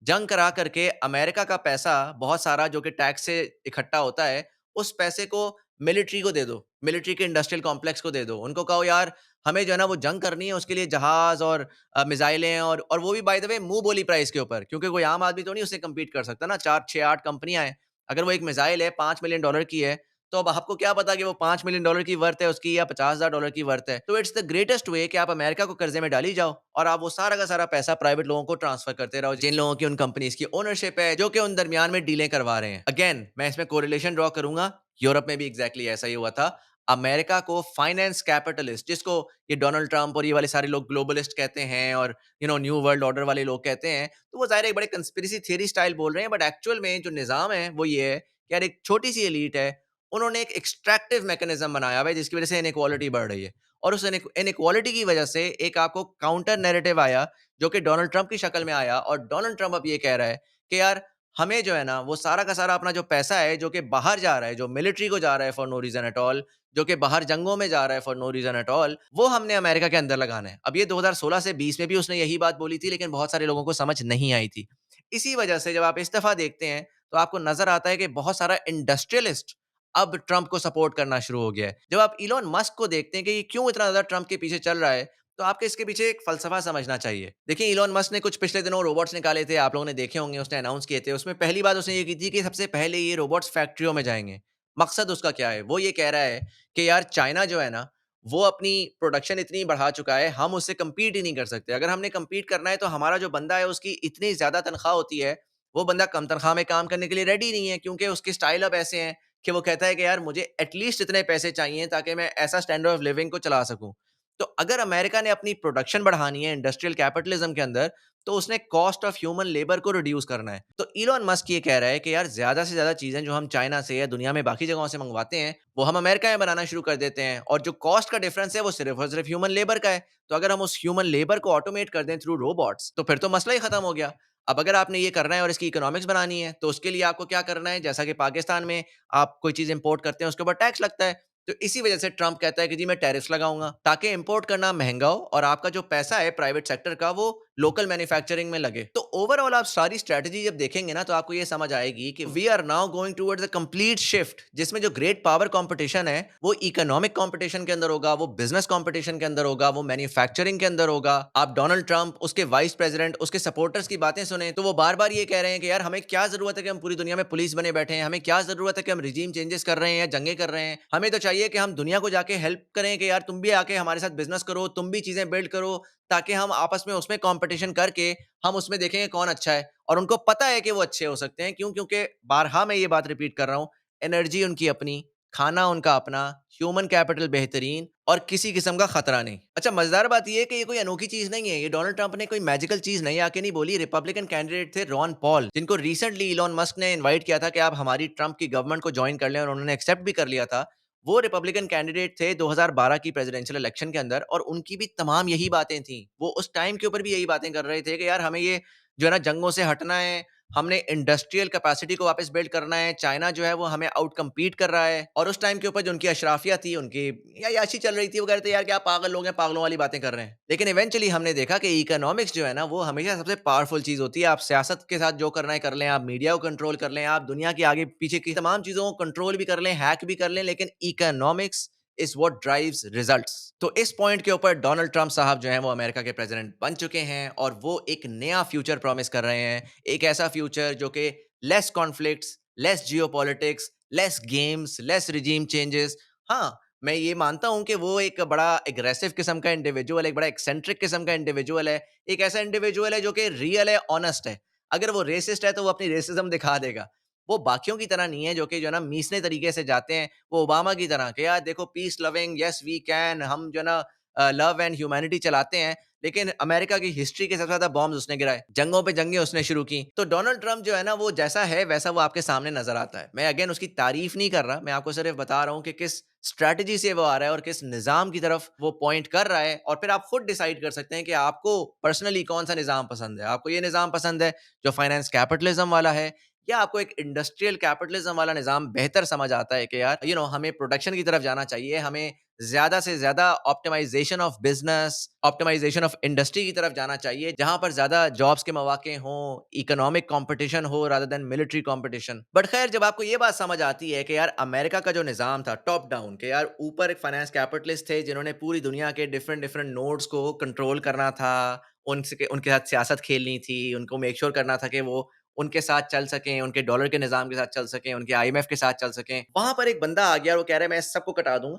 जंग करा करके अमेरिका का पैसा बहुत सारा जो कि टैक्स से इकट्ठा होता है, उस पैसे को मिलिट्री को दे दो, मिलिट्री के इंडस्ट्रियल कॉम्प्लेक्स को दे दो। उनको कहो यार हमें जो है ना वो जंग करनी है, उसके लिए जहाज़ और मिसाइलें और वो भी बाय द वे मुँह बोली प्राइस के ऊपर, क्योंकि कोई आम आदमी तो नहीं उससे कम्पीट कर सकता ना, 4, 6, 8 कंपनियाँ हैं। अगर वो एक मिसाइल है $5 मिलियन की है, तो अब आपको क्या पता कि वो $5 मिलियन की वर्थ है उसकी या $50,000 की वर्थ है। तो इट्स द ग्रेटेस्ट वे कि आप अमेरिका को कर्ज़े में डाली जाओ और आप वो सारा का सारा पैसा प्राइवेट लोगों को ट्रांसफ़र करते रहो, जिन लोगों की उन कंपनीज़ की ओनरशिप है, जो कि उन दरमियान में डीलें करवा रहे हैं। अगेन मैं इसमें कोरिलेशन ड्रॉ करूँगा, यूरोप में भी एग्ज़ैक्टली ऐसा ही हुआ था। अमेरिका को फाइनेंस कैपिटलिस्ट, जिसको ये डोनाल्ड ट्रंप और ये वाले सारे लोग ग्लोबलिस्ट कहते हैं और न्यू वर्ल्ड ऑर्डर वाले लोग कहते हैं, तो वो ज़ाहिर है एक बड़े कंस्पिरेसी थियरी स्टाइल बोल रहे हैं, बट एक्चुअल में जो निज़ाम है वो ये है कि यार एक छोटी-सी एलीट है, उन्होंने एक एक्सट्रैक्टिव मैकेनिज्म बनाया हुआ है जिसकी वजह से इनइक्वालिटी बढ़ रही है और उस इनइक्वालिटी की वजह से एक आपको काउंटर नैरेटिव आया जो कि डोनाल्ड ट्रंप की शक्ल में आया और डोनाल्ड ट्रंप अब ये कह रहा है कि यार हमें जो है ना वो सारा का सारा अपना जो पैसा है जो कि बाहर जा रहा है, जो मिलिट्री को जा रहा है for no reason at all, जो कि बाहर जंगों में जा रहा है for no reason at all, वो हमने अमेरिका के अंदर लगाना है। अब ये 2016 से 20 में भी उसने यही बात बोली थी, लेकिन बहुत सारे लोगों को समझ नहीं आई थी। इसी वजह से जब आप इस दफा देखते हैं तो आपको नजर आता है कि बहुत सारा इंडस्ट्रियलिस्ट अब ट्रंप को सपोर्ट करना शुरू हो गया है। जब आप इलॉन मस्क को देखते हैं कि ये क्यों इतना ज़्यादा ट्रंप के पीछे चल रहा है, तो आपको इसके पीछे एक फ़लसफ़ा समझना चाहिए। देखिए इलॉन मस्क ने कुछ पिछले दिनों रोबोट्स निकाले थे, आप लोगों ने देखे होंगे, उसने अनाउंस किए थे। उसमें पहली बात उसने ये की थी कि सबसे पहले ये रोबोट्स फैक्ट्रियों में जाएँगे। मकसद उसका क्या है? वो ये कह रहा है कि यार चाइना जो है ना, वो अपनी प्रोडक्शन इतनी बढ़ा चुका है, हम उससे कम्पीट ही नहीं कर सकते। अगर हमने कम्पीट करना है तो हमारा जो बंदा है उसकी इतनी ज़्यादा तनख्वाह होती है, वो बंदा कम तनख्वाह में काम करने के लिए रेडी नहीं है, क्योंकि उसके स्टाइल अब ऐसे हैं कि वो कहता है कि यार मुझे एटलीस्ट इतने पैसे चाहिए ताकि मैं ऐसा स्टैंडर्ड ऑफ लिविंग को चला सकूँ। तो अगर अमेरिका ने अपनी प्रोडक्शन बढ़ानी है इंडस्ट्रियल कैपिटलिज्म के अंदर, तो उसने कॉस्ट ऑफ ह्यूमन लेबर को रिड्यूस करना है। तो इलॉन मस्क ये कह रहा है कि यार ज़्यादा से ज़्यादा चीज़ें जो हम चाइना से या दुनिया में बाकी जगहों से मंगवाते हैं, वो हम अमेरिका में बनाना शुरू कर देते हैं और जो कॉस्ट का डिफरेंस है वो सिर्फ़ और सिर्फ़ ह्यूमन लेबर का है। तो अगर हम उस ह्यूमन लेबर को ऑटोमेट कर दें थ्रू रोबोट्स, तो फिर तो मसला ही खत्म हो गया। अब अगर आपने ये करना है और इसकी इकोनॉमिक्स बनानी है, तो उसके लिए आपको क्या करना है, जैसा कि पाकिस्तान में आप कोई चीज़ इम्पोर्ट करते हैं, उसके ऊपर टैक्स लगता है। तो इसी वजह से ट्रंप कहता है कि जी मैं टैरिफ्स लगाऊंगा ताकि इंपोर्ट करना महंगा हो और आपका जो पैसा है प्राइवेट सेक्टर का वो लोकल मैन्युफैक्चरिंग में लगे। तो ओवरऑल आप सारी स्ट्रेटजी जब देखेंगे ना, तो आपको ये समझ आएगी कि we are now going towards a complete shift, जिसमें जो ग्रेट पावर कंपटीशन है वो इकोनॉमिक कंपटीशन के अंदर होगा, वो बिजनेस कंपटीशन के अंदर होगा, वो मैन्युफैक्चरिंग के अंदर होगा। आप डोनाल्ड ट्रंप, उसके वाइस प्रेसिडेंट, उसके सपोर्टर्स की बातें सुने तो वो बार बार ये कह रहे हैं कि यार हमें क्या जरूरत है कि हम पूरी दुनिया में पुलिस बने बैठे हैं, हमें क्या जरूरत है कि हम रिजीम चेंजेस कर रहे हैं या जंगे कर रहे हैं। हमें तो चाहिए कि हम दुनिया को जाके हेल्प करें कि यार तुम भी आके हमारे साथ बिजनेस करो, तुम भी चीजें बिल्ड करो, ताकि हम आपस में उसमें कंपटीशन करके हम उसमें देखेंगे कौन अच्छा है। और उनको पता है कि वो अच्छे हो सकते हैं, क्यों? क्योंकि बारहा मैं ये बात रिपीट कर रहा हूँ, एनर्जी उनकी अपनी, खाना उनका अपना, ह्यूमन कैपिटल बेहतरीन और किसी किस्म का खतरा नहीं। अच्छा, मजेदार बात ये है कि ये कोई अनोखी चीज नहीं है, ये डोनाल्ड ट्रंप ने कोई मैजिकल चीज नहीं आके नहीं बोली। रिपब्लिकन कैंडिडेट थे रॉन पॉल, जिनको रिसेंटली इलॉन मस्क ने इनवाइट किया था कि आप हमारी ट्रंप की गवर्नमेंट को ज्वाइन कर लें, और उन्होंने एक्सेप्ट भी कर लिया था। वो रिपब्लिकन कैंडिडेट थे 2012 की प्रेसिडेंशियल इलेक्शन के अंदर, और उनकी भी तमाम यही बातें थी। वो उस टाइम के ऊपर भी यही बातें कर रहे थे कि यार हमें ये जो है ना जंगों से हटना है, हमने इंडस्ट्रियल कैपेसिटी को वापस बिल्ड करना है। चाइना जो है वो हमें आउट कम्पीट कर रहा है, और उस टाइम के ऊपर जो उनकी अशराफिया थी, उनकी याशी चल रही थी, वो कह रहे थे यार क्या पागल लोग हैं, पागलों वाली बातें कर रहे हैं। लेकिन इवेंचुअली हमने देखा कि इकोनॉमिक्स जो है ना वो हमेशा सबसे पावरफुल चीज होती है। आप सियासत के साथ जो करना है कर लें, आप मीडिया को कंट्रोल कर लें, आप दुनिया की आगे पीछे की तमाम चीजों को कंट्रोल भी कर लें, हैक भी कर लें, लेकिन economics is what drives results. तो इस पॉइंट के ऊपर डोनाल्ड ट्रंप साहब जो हैं वो अमेरिका के प्रेसिडेंट बन चुके हैं, और वो एक नया फ्यूचर प्रॉमिस कर रहे हैं। एक ऐसा फ्यूचर जो कि less conflicts, less geopolitics, less games, less regime changes. हाँ, मैं ये मानता हूं कि वो एक बड़ा एग्रेसिव किस्म का इंडिविजुअल, एक बड़ा एक्सेंट्रिक किस्म का इंडिविजुअल है। एक ऐसा इंडिविजुअल है जो कि रियल है, ऑनेस्ट है। अगर वो रेसिस्ट है तो वो अपनी रेसिज्म दिखा देगा। वो बाकियों की तरह नहीं है जो कि जो है ना मीसने तरीके से जाते हैं। वो ओबामा की तरह कि यार देखो peace loving, yes we can, हम जो है ना लव एंड ह्यूमैनिटी चलाते हैं। लेकिन अमेरिका की हिस्ट्री के सबसे ज्यादा बॉम्ब्स उसने गिराए, जंगों पे जंगें उसने शुरू की। तो डोनाल्ड ट्रंप जो है ना वो जैसा है वैसा वो आपके सामने नजर आता है। मैं अगेन उसकी तारीफ नहीं कर रहा, मैं आपको सिर्फ बता रहा हूँ कि किस स्ट्रैटेजी से वो आ रहा है और किस निजाम की तरफ वो पॉइंट कर रहा है। और फिर आप खुद डिसाइड कर सकते हैं कि आपको पर्सनली कौन सा निजाम पसंद है। आपको ये निजाम पसंद है जो फाइनेंस कैपिटलिज्म वाला है, या आपको एक इंडस्ट्रियल कैपिटलिज्म वाला निजाम बेहतर समझ आता है कि यार हमें प्रोडक्शन की तरफ जाना चाहिए, हमें ज्यादा से ज्यादा optimisation of business, optimisation of industry की तरफ जाना चाहिए, जहां पर ज्यादा जॉब्स के मौके हों, इकोनॉमिक कंपटीशन हो rather than military competition. But खैर, जब आपको ये बात समझ आती है कि यार अमेरिका का जो निजाम था टॉप डाउन, के यार ऊपर एक फाइनेंस कैपिटलिस्ट थे जिन्होंने पूरी दुनिया के डिफरेंट डिफरेंट नोड्स को कंट्रोल करना था, उनसे उनके साथ सियासत खेलनी थी, उनको मेक श्योर करना था कि वो उनके साथ चल सकें, उनके डॉलर के निज़ाम के साथ चल सकें, उनके आईएमएफ के साथ चल सकें। वहाँ पर एक बंदा आ गया और वो कह रहा है मैं इस सबको कटा दूँगा,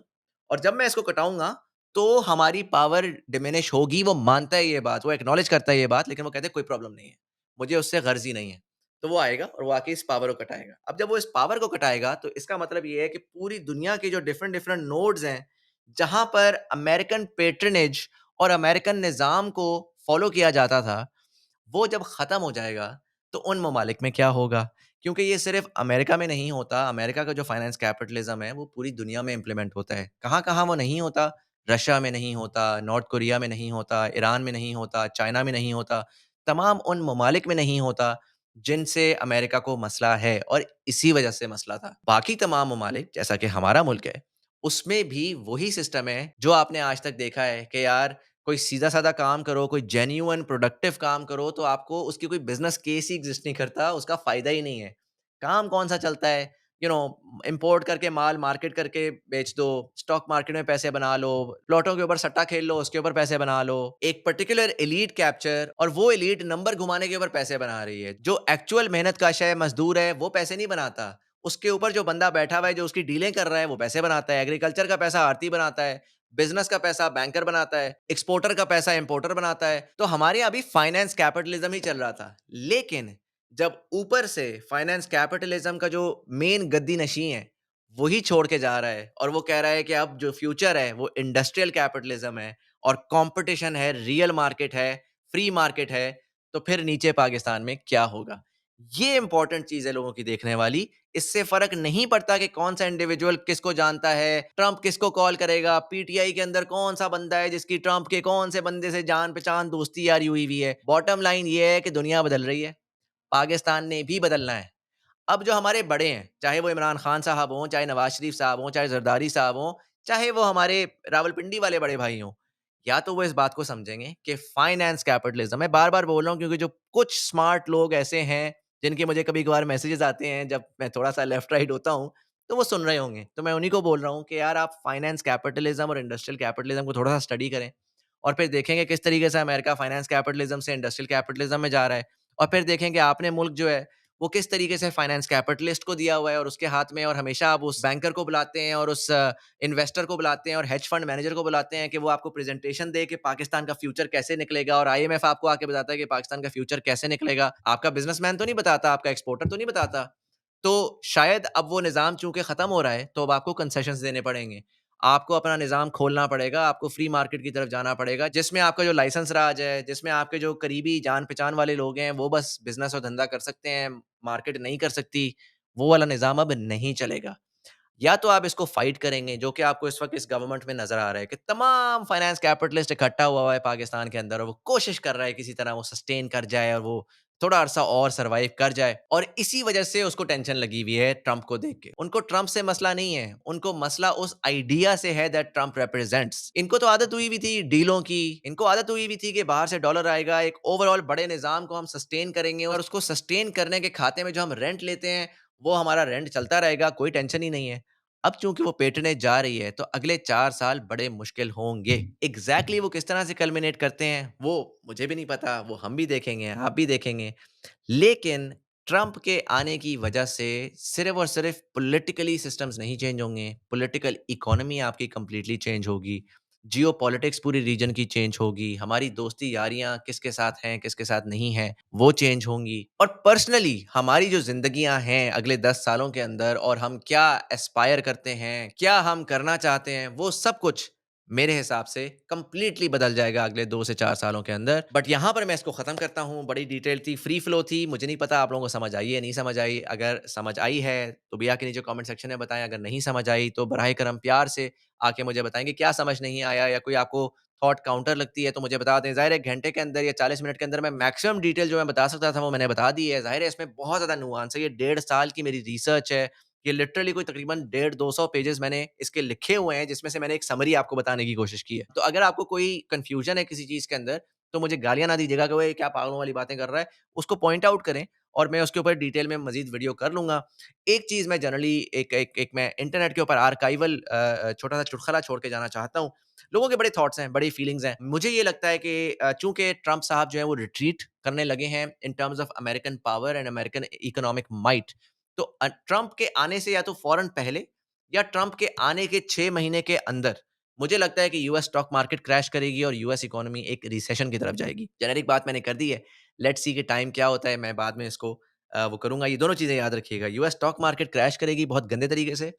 और जब मैं इसको कटाऊँगा तो हमारी पावर डिमिनिश होगी। वो मानता है ये बात, वो एक्नॉलेज करता है ये बात, लेकिन वो कहता है कोई प्रॉब्लम नहीं है, मुझे उससे गर्ज़ ही नहीं है। तो वो आएगा और वो आके इस पावर को कटाएगा। अब जब वो इस पावर को कटाएगा तो इसका मतलब ये है कि पूरी दुनिया के जो डिफरेंट डिफरेंट नोड्स हैं, जहाँ पर अमेरिकन पैट्रनेज और अमेरिकन निज़ाम को फ़ॉलो किया जाता था, वो जब ख़त्म हो जाएगा, तो उन ममालिक में क्या होगा? क्योंकि ये सिर्फ़ अमेरिका में नहीं होता, अमेरिका का जो फाइनेंस कैपिटलिज़्म है, वो पूरी दुनिया में इम्प्लीमेंट होता है। कहाँ-कहाँ वो नहीं होता? रशिया में नहीं होता, नॉर्थ कोरिया में नहीं होता, ईरान में नहीं होता, चाइना में नहीं होता, तमाम उन ममालिक में नहीं होता, जिनसे अमेरिका को मसला है, और इसी वजह से मसला था। बाकी तमाम ममालिक, जैसा कि हमारा मुल्क है, उसमें भी वही सिस्टम है, जो आपने आज तक देखा है कि यार कोई सीधा-साधा काम करो, कोई जेन्युइन प्रोडक्टिव काम करो, तो आपको उसकी कोई बिज़नेस केस ही एग्ज़िस्ट नहीं करता, उसका फ़ायदा ही नहीं है। काम कौन-सा चलता है? इम्पोर्ट करके माल मार्केट करके बेच दो, स्टॉक मार्केट में पैसे बना लो, प्लॉटों के ऊपर सट्टा खेल लो, उसके ऊपर पैसे बना लो। एक पर्टिकुलर एलीट कैप्चर, और वो एलीट नंबर घुमाने के ऊपर पैसे बना रही है। जो एक्चुअल मेहनतकश है, मज़दूर है, वो पैसे नहीं बनाता। उसके ऊपर जो बंदा बैठा हुआ है, जो उसकी डीलें कर रहा है, वो पैसे बनाता है। एग्रीकल्चर का पैसा आढ़ती बनाता है। बिज़नेस का पैसा बैंकर बनाता है, एक्सपोर्टर का पैसा इंपोर्टर बनाता है। तो हमारे यहाँ भी फाइनेंस कैपिटलिज्म ही चल रहा था। लेकिन जब ऊपर से फाइनेंस कैपिटलिज्म का जो मेन गद्दी नशीं है, वही छोड़ के जा रहा है और वो कह रहा है कि अब जो फ्यूचर है वो इंडस्ट्रियल कैपिटलिज्म है और कंपटीशन है, रियल मार्केट है, फ्री मार्केट है, तो फिर नीचे पाकिस्तान में क्या होगा? ये इंपॉर्टेंट चीज़ है लोगों की देखने वाली। इससे फ़र्क नहीं पड़ता कि कौन-सा इंडिविजुअल किसको जानता है, ट्रंप किसको कॉल करेगा, पीटीआई के अंदर कौन-सा बंदा है जिसकी ट्रंप के कौन से बंदे से जान-पहचान, दोस्ती यारी हुई हुई है। बॉटम लाइन ये है कि दुनिया बदल रही है, पाकिस्तान ने भी बदलना है। अब जो हमारे बड़े हैं, चाहे वो इमरान खान साहब हों, चाहे नवाज़ शरीफ साहब हों, चाहे ज़रदारी साहब हों, चाहे वो हमारे रावलपिंडी वाले बड़े भाई हों, या तो वो इस बात को समझेंगे कि फाइनेंस कैपिटलिज़्म मैं बार-बार बोल रहा हूँ क्योंकि जो कुछ स्मार्ट लोग ऐसे हैं, जिनके मुझे कभी-कभार मैसेजेस आते हैं जब मैं थोड़ा-सा लेफ्ट राइट होता हूँ, तो वो सुन रहे होंगे। तो मैं उन्हीं को बोल रहा हूँ कि यार आप फाइनेंस कैपिटलिज़्म और इंडस्ट्रियल कैपिटलिज़्म को थोड़ा-सा स्टडी करें और फिर देखेंगे किस तरीके से अमेरिका फाइनेंस कैपिटलिज़्म से इंडस्ट्रियल कैपिटलिज़्म में जा रहा है और फिर देखेंगे आपने मुल्क जो है वो किस तरीके से फाइनेंस कैपिटलिस्ट को दिया हुआ है और उसके हाथ में और हमेशा आप उस बैंकर को बुलाते हैं और उस इन्वेस्टर को बुलाते हैं और हेज फंड मैनेजर को बुलाते हैं कि वो आपको प्रेजेंटेशन दे कि पाकिस्तान का फ्यूचर कैसे निकलेगा और आईएमएफ आपको आके बताता है कि पाकिस्तान का फ्यूचर कैसे निकलेगा। आपका बिजनेसमैन तो नहीं बताता, आपका एक्सपोर्टर तो नहीं बताता। तो शायद अब वो निज़ाम चूँकि ख़त्म हो रहा है, तो अब आपको कंसेशंस देने पड़ेंगे। आपको अपना निज़ाम खोलना पड़ेगा, आपको फ्री मार्केट की तरफ जाना पड़ेगा, जिसमें आपका जो लाइसेंस राज है, जिसमें आपके जो करीबी जान-पहचान वाले लोग हैं, वो बस बिज़नेस और धंधा कर सकते हैं, मार्केट नहीं कर सकती, वो वाला निज़ाम अब नहीं चलेगा। या तो आप इसको फाइट करेंगे, जो कि आपको इस वक़्त इस गवर्नमेंट में नज़र आ रहा है कि तमाम फाइनेंस कैपिटलिस्ट इकट्ठा हुआ है पाकिस्तान के अंदर और वो कोशिश कर रहा है किसी तरह वो सस्टेन कर जाए और वो थोड़ा अरसा और सर्वाइव कर जाए और इसी वजह से उसको टेंशन लगी हुई है ट्रंप को देख के। उनको ट्रंप से मसला नहीं है, उनको मसला उस आइडिया से है दैट ट्रंप रिप्रेजेंट्स। इनको तो आदत हुई हुई थी डीलों की, इनको आदत हुई हुई थी कि बाहर से डॉलर आएगा, एक ओवरऑल बड़े निज़ाम को हम सस्टेन करेंगे और उसको सस्टेन करने के खाते में जो हम रेंट लेते हैं, वो हमारा रेंट चलता रहेगा, कोई टेंशन ही नहीं है। अब चूँकि वो पेटने जा रही है, तो अगले 4 साल बड़े मुश्किल होंगे। एग्ज़ैक्टली वो किस तरह से कल्मिनेट करते हैं, वो मुझे भी नहीं पता, वो हम भी देखेंगे, आप भी देखेंगे। लेकिन ट्रंप के आने की वजह से सिर्फ़ और सिर्फ़ पॉलिटिकली सिस्टम्स नहीं चेंज होंगे, पॉलिटिकल इकोनॉमी आपकी कंप्लीटली चेंज होगी, जियोपॉलिटिक्स पूरी रीजन की चेंज होगी, हमारी दोस्ती यारियाँ किसके साथ हैं, किसके साथ नहीं हैं, वो चेंज होंगी और पर्सनली हमारी जो ज़िंदगियाँ हैं अगले 10 सालों के अंदर और हम क्या एस्पायर करते हैं, क्या हम करना चाहते हैं, वो सब कुछ मेरे हिसाब से कंप्लीटली बदल जाएगा अगले 2 से 4 सालों के अंदर। बट यहाँ पर मैं इसको ख़त्म करता हूँ, बड़ी डिटेल थी, फ्री फ्लो थी, मुझे नहीं पता आप लोगों को समझ आई है, नहीं समझ आई। अगर समझ आई है, तो भैया के नीचे कमेंट सेक्शन में बताएँ, अगर नहीं समझ आई, तो बराए करम प्यार से आके मुझे बताएँ कि क्या समझ नहीं आया या कोई आपको थॉट काउंटर लगती है, तो मुझे बता दें। ज़ाहिर है 1 घंटे के अंदर या 40 मिनट के अंदर मैं मैक्सिमम डिटेल जो मैं बता सकता था, वो मैंने बता दी है। ज़ाहिर है इसमें बहुत ज़्यादा नुआंस है, ये 1.5 साल की मेरी रिसर्च है। ये लिटरली कोई तकरीबन 150-200 पेजेज़ मैंने इसके लिखे हुए हैं, जिसमें से मैंने एक समरी आपको बताने की कोशिश की है। तो अगर आपको कोई कन्फ्यूज़न है किसी चीज़ के अंदर, तो मुझे गालियाँ ना दीजिएगा कि वो ये क्या पागलों वाली बातें कर रहा है। उसको पॉइंट आउट करें और मैं उसके ऊपर डिटेल में मज़ीद वीडियो कर लूँगा। एक चीज़ मैं जनरली एक एक एक मैं इंटरनेट के ऊपर आर्काइवल छोटा-सा चुटकुला छोड़ के जाना चाहता हूँ। लोगों के बड़े थॉट्स हैं, बड़ी फीलिंग्स हैं। मुझे ये लगता है कि चूँकि ट्रंप साहब जो हैं वो रिट्रीट करने लगे हैं in terms of American power and American economic might, तो ट्रंप के आने से या तो फ़ौरन पहले या ट्रंप के आने के 6 महीने के अंदर मुझे लगता है कि यूएस स्टॉक मार्केट क्रैश करेगी और यूएस इकोनॉमी एक रिसेशन की तरफ जाएगी। जेनेरिक बात मैंने कर दी है। लेट्स सी कि टाइम क्या होता है, मैं बाद में इसको वो करूँगा। ये दोनों चीज़ें याद रखिएगा। यूएस स्टॉक मार्केट क्रैश करेगी बहुत गंदे तरीके से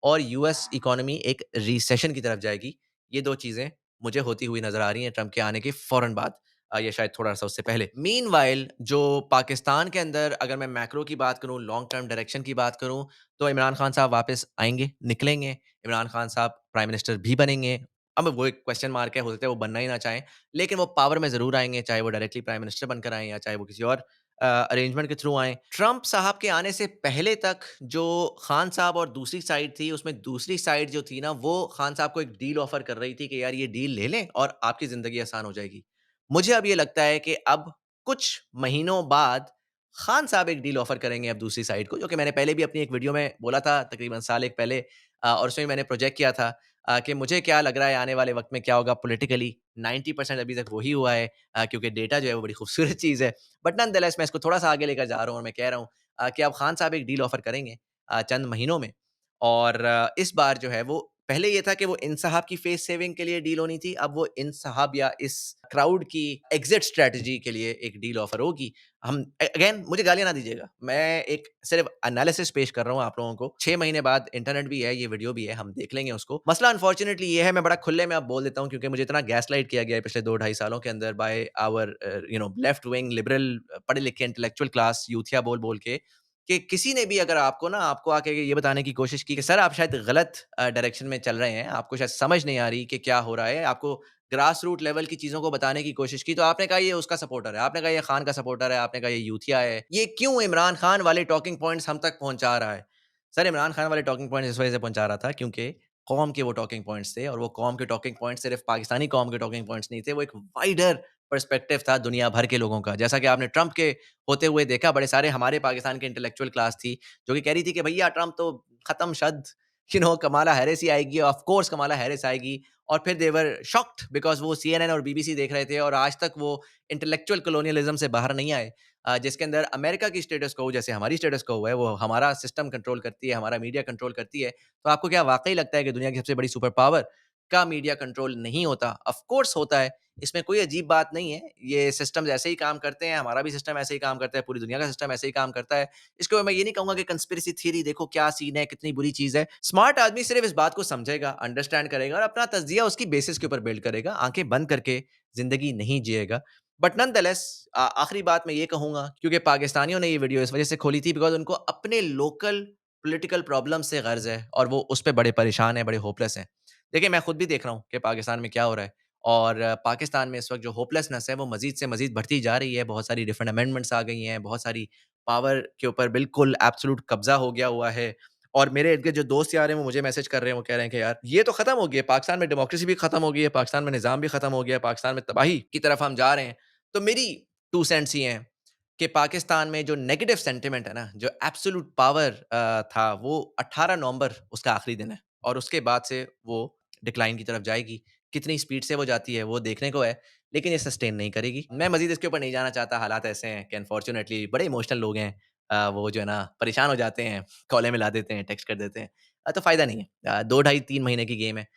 और यूएस इकोनॉमी एक रिसेशन की तरफ जाएगी। ये 2 चीज़ें मुझे होती हुई नज़र आ रही हैं ट्रंप के आने के फ़ौरन बाद या शायद थोड़ा-सा उससे पहले। मीनव्हाइल जो पाकिस्तान के अंदर अगर मैं मैक्रो की बात करूँ, लॉन्ग टर्म डायरेक्शन की बात करूँ, तो इमरान खान साहब वापस आएँगे, निकलेंगे। इमरान खान साहब प्राइम मिनिस्टर भी बनेंगे। अब वो एक क्वेश्चन मार्क है, हो सकता है वो बनना ही ना चाहें, लेकिन वो पावर में ज़रूर आएँगे, चाहे वो डायरेक्टली प्राइम मिनिस्टर बनकर आएँ या चाहे वो किसी और अरेंजमेंट के थ्रू आएँ। ट्रंप साहब के आने से पहले तक जो खान साहब और दूसरी साइड थी, उसमें दूसरी साइड जो थी ना, वो खान साहब को एक डील ऑफ़र कर रही थी कि यार ये डील ले लें और आपकी ज़िंदगी आसान हो जाएगी। मुझे अब ये लगता है कि अब कुछ महीनों बाद खान साहब एक डील ऑफ़र करेंगे अब दूसरी साइड को, जो कि मैंने पहले भी अपनी एक वीडियो में बोला था तकरीबन साल 1 पहले और उसमें मैंने प्रोजेक्ट किया था कि मुझे क्या लग रहा है आने वाले वक़्त में क्या होगा पॉलिटिकली। 90% अभी तक वही हुआ है क्योंकि डेटा जो है वो बड़ी खूबसूरत चीज़ है। बट नॉनदलेस मैं इसको थोड़ा-सा आगे लेकर जा रहा हूँ और मैं कह रहा हूँ कि अब खान साहब एक डील ऑफ़र करेंगे चंद महीनों में और इस बार जो है वो पहले ये था कि वो इन साहब की फेस सेविंग के लिए डील होनी थी, अब वो इन साहब या इस क्राउड की एग्ज़िट स्ट्रैटेजी के लिए एक डील ऑफ़र होगी। हम अगेन मुझे गालियाँ ना दीजिएगा। मैं एक सिर्फ़ एनालिसिस पेश कर रहा हूँ आप लोगों को। 6 महीने बाद इंटरनेट भी है, ये वीडियो भी है, हम देख लेंगे उसको। मसला अनफॉर्च्यूनेटली ये है, मैं बड़ा खुले में अब बोल देता हूँ क्योंकि मुझे इतना गैसलाइट किया गया है पिछले 2 ढाई सालों के अंदर by our left wing liberal पढ़े-लिखे इंटेलेक्चुअल क्लास यूथिया बोल-बोल के कि किसी ने भी अगर आपको आके ये बताने की कोशिश की कि सर आप शायद गलत डायरेक्शन में चल रहे हैं, आपको शायद समझ नहीं आ रही कि क्या हो रहा है, आपको ग्रास रूट लेवल की चीज़ों को बताने की कोशिश की, तो आपने कहा ये उसका सपोर्टर है, आपने कहा ये खान का सपोर्टर है, आपने कहा ये यूथिया है। ये क्यों इमरान खान वाले टॉकिंग पॉइंट्स हम तक पहुँचा रहा है? सर इमरान खान वाले टॉकिंग पॉइंट्स इस वजह से पहुँचा रहा था क्योंकि कौम के वो टॉकिंग पॉइंट्स थे और वो कौम के टॉकिंग पॉइंट्स सिर्फ़ पाकिस्तानी कौम के टॉकिंग पॉइंट्स नहीं थे, वो एक वाइडर पर्सपेक्टिव था दुनिया भर के लोगों का। जैसा कि आपने ट्रंप के होते हुए देखा, बड़े सारे हमारे पाकिस्तान की इंटेलेक्चुअल क्लास थी, जो कि कह रही थी कि भैया ट्रंप तो खत्म शद, कमाला हैरिस ही आएगी, ऑफ कोर्स कमाला हैरिस आएगी। और फिर दे वर शॉक्ड बिकॉज़ वो सीएनएन और बीबीसी देख रहे थे और आज तक वो इंटेलेक्चुअल कोलोनियलिज़्म से बाहर नहीं आए। जिसके अंदर अमेरिका की स्टेटस को जैसे हमारी स्टेटस को है, वो हमारा सिस्टम कंट्रोल करती है, हमारा मीडिया कंट्रोल करती है। तो आपको क्या वाक़ई लगता है कि दुनिया की सबसे बड़ी सुपर पावर का मीडिया कंट्रोल नहीं होता? ऑफ कोर्स होता है। इसमें कोई अजीब बात नहीं है। ये सिस्टम्स ऐसे ही काम करते हैं, हमारा भी सिस्टम ऐसे ही काम करता है, पूरी दुनिया का सिस्टम ऐसे ही काम करता है। इसके ऊपर मैं ये नहीं कहूँगा कि कंस्पिरेसी थ्योरी देखो क्या सीन है, कितनी बुरी चीज़ है। स्मार्ट आदमी सिर्फ़ इस बात को समझेगा, अंडरस्टैंड करेगा और अपना तज्ज़िया उसकी बेसिस के ऊपर बिल्ड करेगा, आँखें बंद करके ज़िंदगी नहीं जिएगा। बट नॉनदलेस आखिरी बात मैं ये कहूँगा क्योंकि पाकिस्तानियों ने ये वीडियो इस वजह से खोली थी बिकॉज़ उनको अपने लोकल पॉलिटिकल प्रॉब्लम से गर्ज़ है और वो उस पे बड़े परेशान हैं, बड़े होपलेस हैं। देखिए, मैं खुद भी देख रहा हूँ कि पाकिस्तान में क्या हो रहा है और पाकिस्तान में इस वक़्त जो होपलेसनेस है, वो मज़ीद से मज़ीद बढ़ती जा रही है। बहुत सारी डिफरेंट अमेंडमेंट्स आ गई हैं, बहुत सारी पावर के ऊपर बिल्कुल एब्सोल्यूट कब्ज़ा हो गया हुआ है और मेरे इर्द-गिर्द जो दोस्त यार हैं, वो मुझे मैसेज कर रहे हैं, वो कह रहे हैं कि यार, ये तो खत्म हो गया है, पाकिस्तान में डेमोक्रेसी भी खत्म हो गई है, पाकिस्तान में निज़ाम भी खत्म हो गया है, पाकिस्तान में तबाही की तरफ हम जा रहे हैं। तो मेरी 2 सेंट्स ये हैं कि पाकिस्तान में जो नेगेटिव सेंटिमेंट है ना, जो एब्सोल्यूट पावर था, वो 18 नवंबर उसका आखिरी दिन है और उसके बाद से वो डिक्लाइन की तरफ जाएगी। कितनी स्पीड से वो जाती है, वो देखने को है, लेकिन ये सस्टेन नहीं करेगी। मैं मज़ीद इसके ऊपर नहीं जाना चाहता, हालात ऐसे हैं कि अनफॉर्च्यूनेटली बड़े इमोशनल लोग हैं। वो जो है ना, परेशान हो जाते हैं, कॉलें मिला देते हैं, टेक्स्ट कर देते हैं। तो फ़ायदा नहीं है। 2 ढाई 3 महीने की गेम है।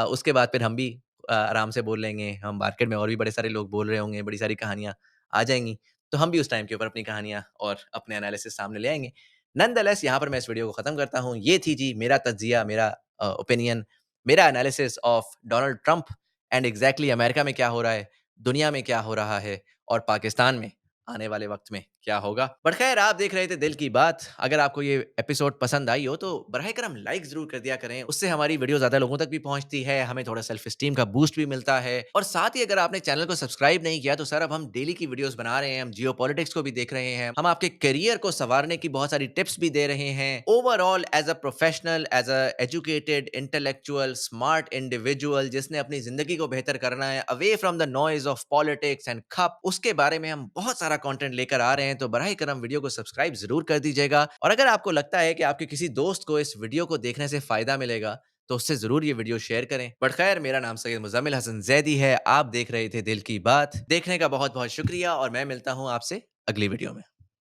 उसके बाद फिर हम भी आराम से बोल लेंगे, हम मार्केट में और भी बड़े सारे लोग बोल रहे होंगे, बड़ी सारी कहानियाँ आ जाएँगी। तो हम भी उस टाइम के ऊपर अपनी कहानियाँ और अपने एनालिसिस सामने ले आएँगे। नॉनदलेस यहाँ पर मैं इस वीडियो को ख़त्म करता हूँ। ये थी जी मेरा तज्ज़िया, मेरा ओपिनियन, मेरा analysis of Donald Trump and exactly America में क्या हो रहा है, दुनिया में क्या हो रहा है और पाकिस्तान में आने वाले वक़्त में क्या होगा। बट ख़ैर आप देख रहे थे दिल की बात। अगर आपको ये एपिसोड पसंद आई हो तो बराए करम लाइक ज़रूर कर दिया करें। उससे हमारी वीडियो ज़्यादा लोगों तक भी पहुँचती है, हमें थोड़ा सेल्फ एस्टीम का बूस्ट भी मिलता है। और साथ ही अगर आपने चैनल को सब्सक्राइब नहीं किया तो सर अब हम डेली की वीडियोज़ बना रहे हैं, हम जियोपॉलिटिक्स को भी देख रहे हैं, हम आपके करियर को सँवारने की बहुत सारी टिप्स भी दे रहे हैं। Overall as a professional, as a educated, intellectual, smart individual जिसने अपनी ज़िंदगी को बेहतर करना है, away from the noise of politics and खप, उसके बारे में हम बहुत सारा कंटेंट लेकर आ रहे हैं। तो बराए करम वीडियो को सब्सक्राइब ज़रूर कर दीजिएगा और अगर आपको लगता है कि आपके किसी दोस्त को इस वीडियो को देखने से फ़ायदा मिलेगा, तो उससे ज़रूर ये वीडियो शेयर करें। बट खैर मेरा नाम सैयद मुज़म्मिल हसन ज़ैदी है। आप देख रहे थे दिल की बात। देखने का बहुत-बहुत शुक्रिया और मैं मिलता हूँ आपसे अगली वीडियो में।